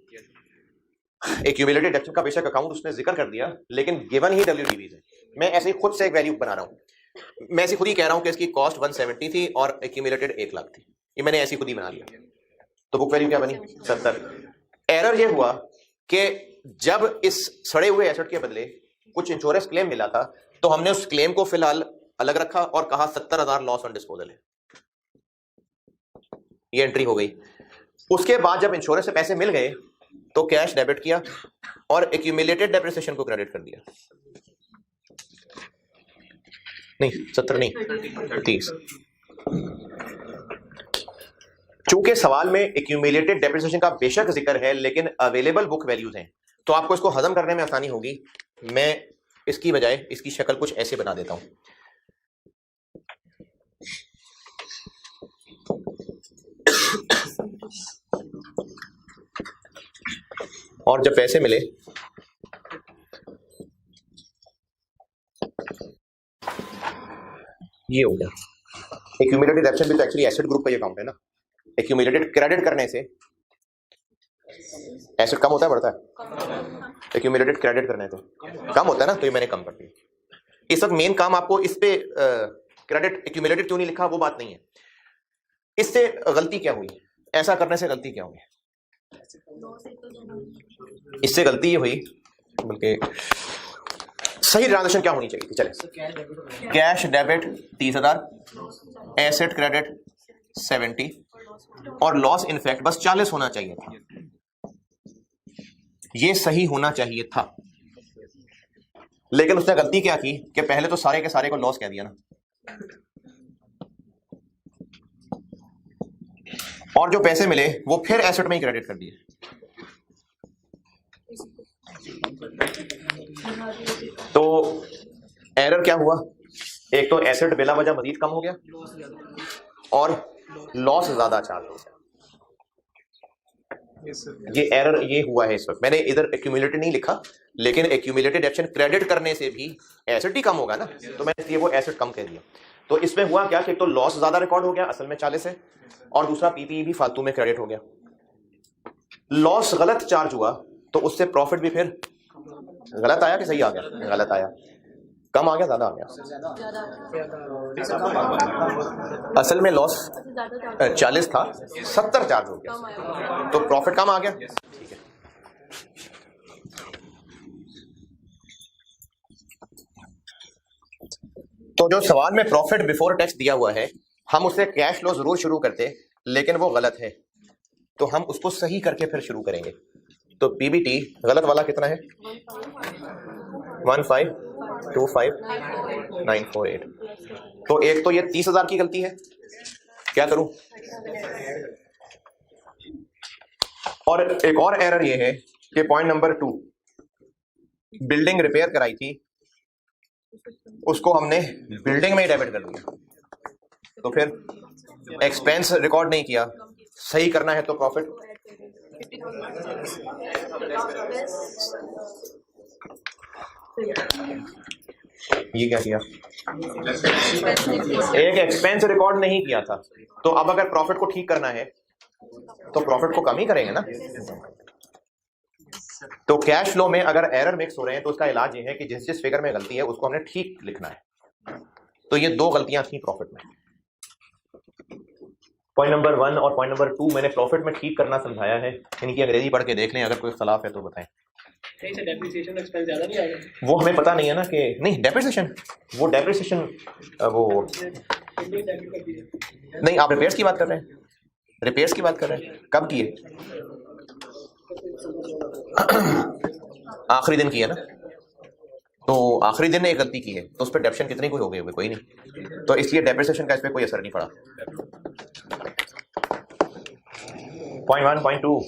एक्यूमुलेटेड डेप्रिसिएशन का बेशक अकाउंट उसने जिक्र कर दिया, लेकिन गिवन ही WDVs है। मैं ऐसे ही खुद से एक वैल्यू बना रहा हूं, मैं ऐसे खुद ही कह रहा हूं कि इसकी कॉस्ट 170 थी और एक्यूमुलेटेड 1 लाख थी, ये मैंने ऐसी खुद ही बना लिया, तो बुक वैल्यू क्या बनी? 70। एरर ये हुआ कि जब इस सड़े हुए एसेट के बदले कुछ इंश्योरेंस क्लेम मिला था, तो हमने उस क्लेम को फिलहाल अलग रखा और कहा 70,000 लॉस ऑन डिस्पोजल है। ये एंट्री हो गई। उसके बाद जब इंश्योरेंस से पैसे मिल गए तो कैश डेबिट किया और एक्यूमुलेटेड डेप्रिसिएशन को क्रेडिट कर दिया। नहीं 70 नहीं 30। चूंकि सवाल में एक्यूमुलेटेड डेप्रिसिएशन का बेशक जिक्र है लेकिन अवेलेबल बुक वैल्यूज हैं तो आपको इसको हजम करने में आसानी होगी। मैं इसकी बजाय इसकी शक्ल कुछ ऐसे बना देता हूं। और जब पैसे मिले ये हो गया एक्यूमुलेटेड डेप्रिसिएशन भी तो एक्चुअली एसेट ग्रुप का ये अकाउंट है ना। एक्यूमुलेटेड क्रेडिट करने से एसेट कम होता है बढ़ता है? एक्यूमुलेटेड क्रेडिट करने से कम होता है ना, तो ये मैंने कम कर दिया। इस वक्त मेन काम आपको इस पे क्रेडिट एक्यूमुलेटेड क्यों नहीं लिखा वो बात नहीं है। इससे गलती क्या हुई, ऐसा करने से गलती क्या हुई? इससे गलती ये हुई, बल्कि सही ट्रांजेक्शन क्या होनी चाहिए थी? चले, कैश डेबिट 30,000, एसेट क्रेडिट 70 और लॉस इनफैक्ट बस 40 होना चाहिए था। ये सही होना चाहिए था, लेकिन उसने गलती क्या की कि पहले तो सारे के सारे को लॉस कह दिया ना, और जो पैसे मिले वो फिर एसेट में ही क्रेडिट कर दिए। तो एरर क्या हुआ? एक तो एसेट बिला वजह मजीद कम हो गया और लॉस ज्यादा चार्ज हो गया। ये एरर ये हुआ है इस वक्त। मैंने इधर एक्यूमुलेटेड नहीं लिखा, लेकिन एक्यूमुलेटेड एक्शन क्रेडिट करने से भी एसेट ही कम होगा ना, तो मैंने इसलिए वो एसेट कम कह दिया। तो इसमें हुआ क्या कि एक तो लॉस ज्यादा रिकॉर्ड हो गया, असल में 40 है, और दूसरा पीपीई भी फालतू में क्रेडिट हो गया। लॉस गलत चार्ज हुआ तो उससे प्रॉफिट भी फिर गलत आया कि सही आ गया? गलत आया। कम आ गया ज्यादा आ गया? असल में लॉस 40 था, 70 चार्ज हो गया, तो प्रॉफिट कम आ गया। ठीक है, तो जो सवाल में प्रॉफिट बिफोर टैक्स दिया हुआ है, हम उससे कैश फ्लो जरूर शुरू करते, लेकिन वो गलत है, तो हम उसको सही करके फिर शुरू करेंगे। तो पीबीटी गलत वाला कितना है? 1525948। तो एक तो ये 30,000 की गलती है, क्या करूं? और एक और एरर ये है कि पॉइंट नंबर 2, बिल्डिंग रिपेयर कराई थी, उसको हमने बिल्डिंग में ही डेबिट कर दिया, तो फिर एक्सपेंस रिकॉर्ड नहीं किया। सही करना है तो प्रॉफिट ये क्या किया? एक एक्सपेंस रिकॉर्ड नहीं किया था, तो अब अगर प्रॉफिट को ठीक करना है तो प्रॉफिट को कम ही करेंगे ना। तो कैश फ्लो में अगर एरर मिक्स हो रहे हैं तो उसका इलाज ये है कि जिस जिस फिगर में गलती है उसको हमने ठीक लिखना है। तो ये 2 गलतियां थी प्रॉफिट में। पॉइंट नंबर 1 और पॉइंट नंबर 2 मैंने प्रॉफिट में ठीक करना समझाया है, इनकी अंग्रेजी पढ़ के देख लें, अगर कोई इख्तलाफ है तो बताएं। डेप्रिसिएशन एक्सपेंस ज्यादा नहीं आ गया? वो हमें पता नहीं है ना कि नहीं डेप्रिसिएशन वो नहीं। आप रिपेयर्स की बात कर रहे हैं? रिपेयर्स की बात कर रहे हैं? कब किए? आखिरी दिन किया ना, तो आखिरी दिन ने एक गलती की है, तो उस पर डेप्शन कितनी कोई हो गई होगी? कोई नहीं, तो इसलिए डेप्रिसिएशन का इस पर कोई असर नहीं पड़ा। पॉइंट 1 पॉइंट 2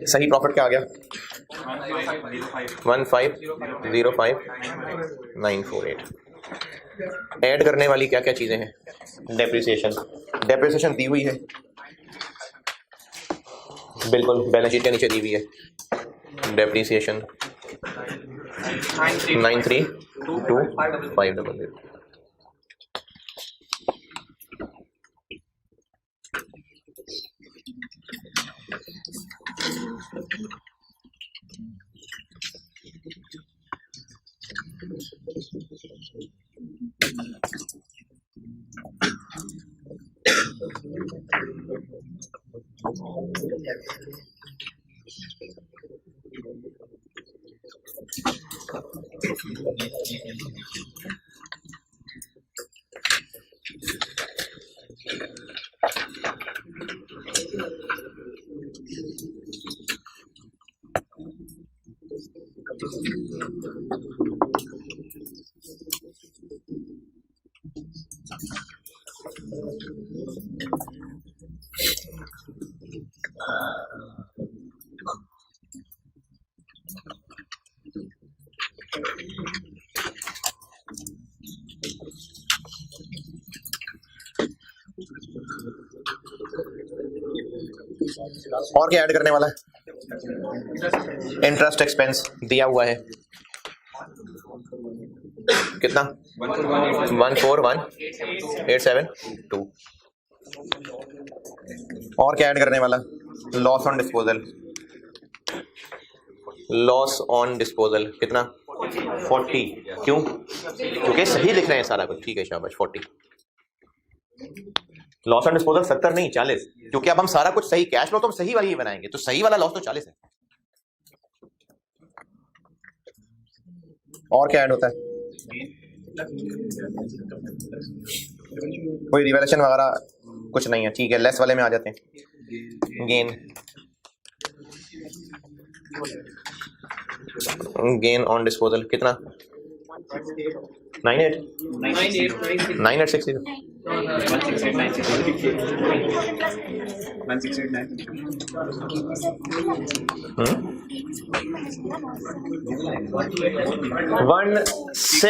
सही प्रॉफिट क्या आ गया? 1505948। ऐड करने वाली क्या क्या चीजें हैं? डेप्रिसिएशन दी हुई है, बिल्कुल बैलेंस शीट के नीचे दी हुई है। डेप्रिसिएशन 932500। और क्या ऐड करने वाला है? इंटरेस्ट एक्सपेंस दिया हुआ है कितना? 141,872। और क्या ऐड करने वाला? Loss on disposal. Loss on disposal कितना? 40। क्यों? क्योंकि सही लिख रहे हैं सारा कुछ। ठीक है, शाबाश। 40। लॉस ऑन डिस्पोजल 70 नहीं 40, क्योंकि अब हम सारा कुछ सही कैश फ्लो तो हम सही वाली ही बनाएंगे, तो सही वाला लॉस तो 40 है। और क्या ऐड होता है? कोई रिवैल्यूएशन वगैरह कुछ नहीं है। ठीक है, लेस वाले में आ जाते हैं। गेन, गेन ऑन डिस्पोजल कितना? 9860।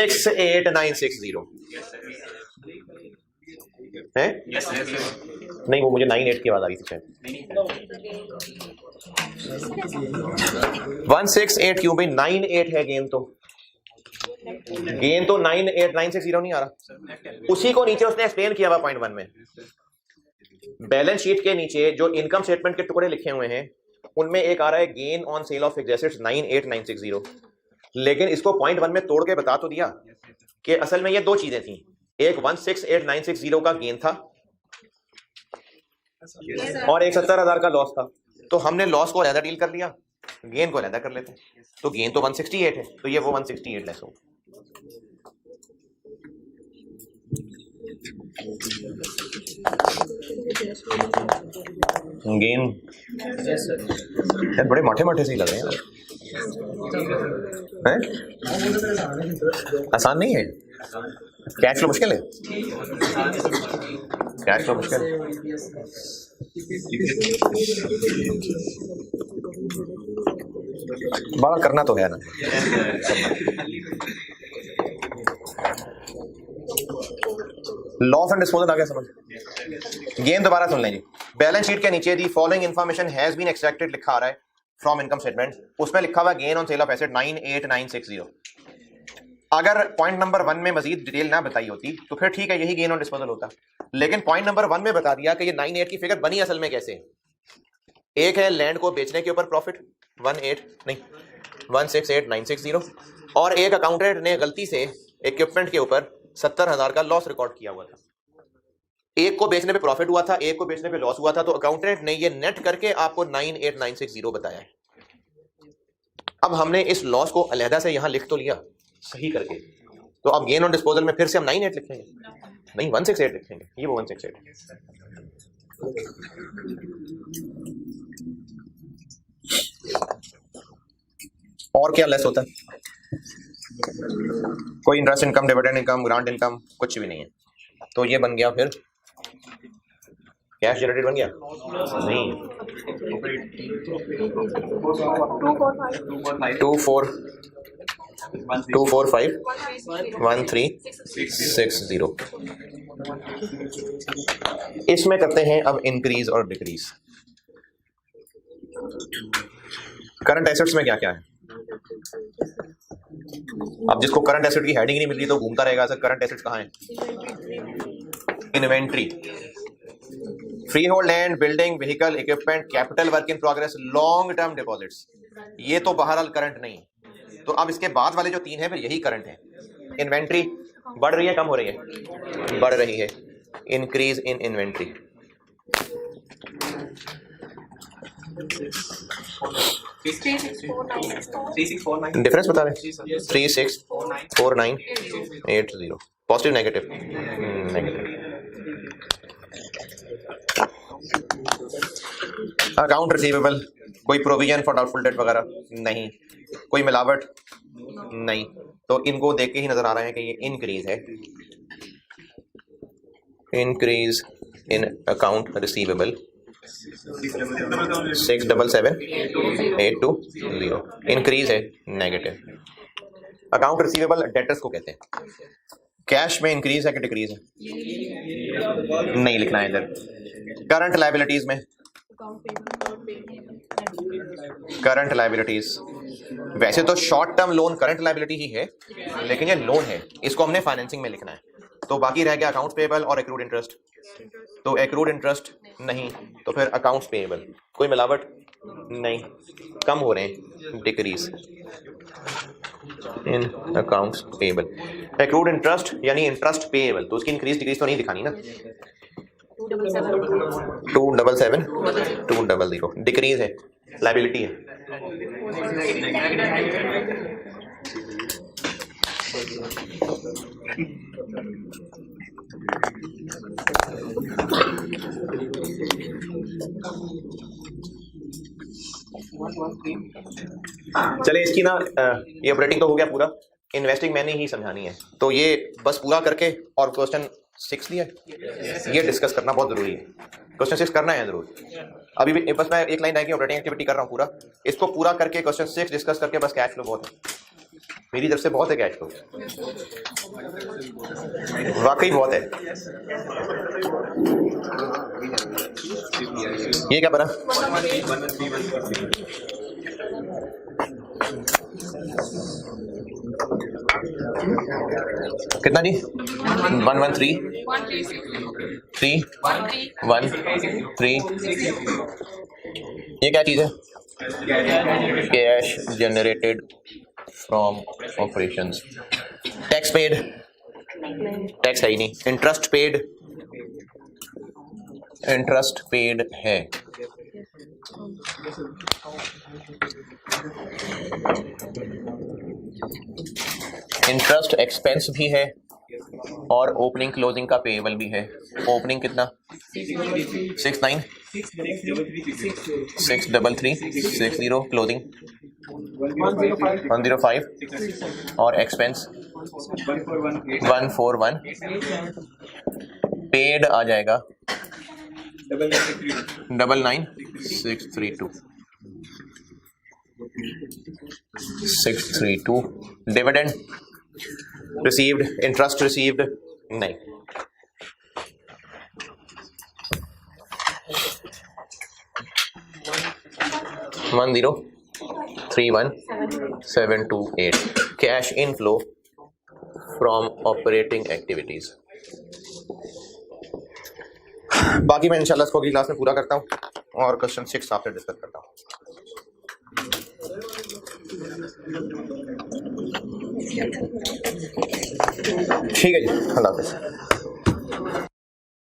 168960 है? नहीं, वो मुझे 98 की आवाज आ रही थी शायद। 168 क्यों भाई? 98 है गेन तो। गेन तो 98960 नहीं आ रहा। उसी को नीचे उसने एक्सप्लेन किया हुआ पॉइंट 1 में। बैलेंस शीट के नीचे जो इनकम स्टेटमेंट के टुकड़े लिखे हुए हैं उनमें एक आ रहा है gain on sale of fixed assets 98960, लेकिन इसको पॉइंट 1 में तोड़ के बता तो दिया कि असल में ये दो चीजें थी। एक 168,960 का गेन था और एक 70,000 का लॉस था। तो हमने लॉस को अलहदा डील कर लिया, गेन को अलहदा कर लेते हैं। तो गेन तो 168 है, तो ये वो 168 लेस हो। गेन यार बड़े माठे माठे से ही लग रहे हैं। आसान नहीं है। कैश फ्लो मुश्किल है। कैश फ्लो मुश्किल है। बड़ा करना तो है ना। लॉस एंड डिस्पोजल आ गया समझ? गेन दोबारा सुन लेंगे। बैलेंस शीट के नीचे the following information has been extracted लिखा आ रहा है फ्रॉम इनकम स्टेटमेंट। उसमें लिखा हुआ gain on sale of asset 98960। अगर पॉइंट नंबर 1 में मजीद डिटेल ना बताई होती तो फिर ठीक है, यही गेन ऑन डिस्पोजल होता। लेकिन पॉइंट नंबर 1 में बता दिया कि ये 98 की फिगर बनी असल में कैसे। एक है लैंड को बेचने के ऊपर प्रॉफिट 168,960 और एक अकाउंटेंट ने गलती से इक्विपमेंट के ऊपर 70,000 का लॉस रिकॉर्ड किया हुआ था। एक को बेचने पे प्रॉफिट हुआ था, एक को बेचने पे लॉस हुआ था, तो अकाउंटेंट ने ये नेट करके आपको 98960 बताया है। अब हमने इस लॉस को अलहदा से यहां लिख तो लिया सही करके, तो अब गेन ऑन डिस्पोजल में फिर से हम 98 लिखेंगे? नहीं, 168 लिखेंगे। ये वो 168 और क्या लेस होता है? कोई interest income, dividend income, grant income कुछ भी नहीं है। तो ये बन गया फिर कैश जनरेटेड बन गया? नहीं, 245,1360। इसमें करते हैं अब इंक्रीज और डिक्रीज। करंट एसेट्स में क्या क्या है? अब जिसको करंट एसेट की हेडिंग नहीं मिल रही तो घूमता रहेगा सर करंट एसेट्स कहाँ है? Inventory, free hold land, building, vehicle, equipment, capital work in progress, long term deposits. ये तो बहरहाल करंट नहीं है। तो अब इसके बाद वाले जो 3 है फिर यही करंट है। इन्वेंट्री बढ़ रही है कम हो रही है? बढ़ रही है। Increase in inventory. डिफरेंस बता रहे? 364980। Positive negative? Negative. Account receivable, कोई प्रोविजन फॉर डाउटफुल डेट वगैरह नहीं, कोई मिलावट नहीं, तो इनको देख के ही नजर आ रहा है कि ये इंक्रीज है। Increase in account receivable 677820 increase है नेगेटिव। अकाउंट रिसीवेबल डेटर्स को कहते हैं। कैश में इंक्रीज है कि डिक्रीज है? नहीं लिखना है इधर। करंट लायबिलिटीज में, करंट लायबिलिटीज वैसे तो short term loan current liability ही है, लेकिन ये लोन है, इसको हमने फाइनेंसिंग में लिखना है। तो बाकी रह गया अकाउंट्स पेएबल और एक्रूड इंटरेस्ट। तो एक्रूड इंटरेस्ट नहीं, तो फिर अकाउंट्स पेएबल कोई मिलावट नहीं, कम हो रहे हैं, decrease in accounts payable. Accrued interest यानी इंटरेस्ट पेएबल, तो उसकी इंक्रीज डिक्रीज तो नहीं दिखानी ना। 277 200 डिक्रीज है, लायबिलिटी है। चले इसकी ना ये ऑपरेटिंग तो हो गया पूरा, इन्वेस्टिंग मैंने ही समझानी है, तो ये बस पूरा करके और क्वेश्चन 6 दिया है, ये डिस्कस करना बहुत जरूरी है। क्वेश्चन 6 करना है जरूर। अभी भी बस मैं एक लाइन रह गई, ऑपरेटिंग एक्टिविटी कर रहा हूँ पूरा, इसको पूरा करके क्वेश्चन 6 डिस्कस करके बस कैश फ्लो बहुत है, मेरी तरफ से बहुत है कैश फ्लो, वाकई बहुत है। ये क्या बना? कितना जी? 113 ये क्या चीज है? Cash generated from operations. Tax paid, tax है ही नहीं। इंटरेस्ट पेड, इंटरेस्ट पेड है। इंटरेस्ट एक्सपेंस भी है और ओपनिंग क्लोजिंग का पेएबल भी है। ओपनिंग कितना? 69 633 क्लोजिंग 105 और एक्सपेंस 141। पेड आ जाएगा 632। डिविडेंड रिसीव्ड, इंटरेस्ट रिसीव्ड नहीं। One 031,728 cash inflow from operating activities. बाकी मैं इंशाल्लाह इसको अगली क्लास में पूरा करता हूँ और क्वेश्चन 6 आपसे डिस्कस करता हूँ। ठीक है जी, अल्लाह हाफ़िज़।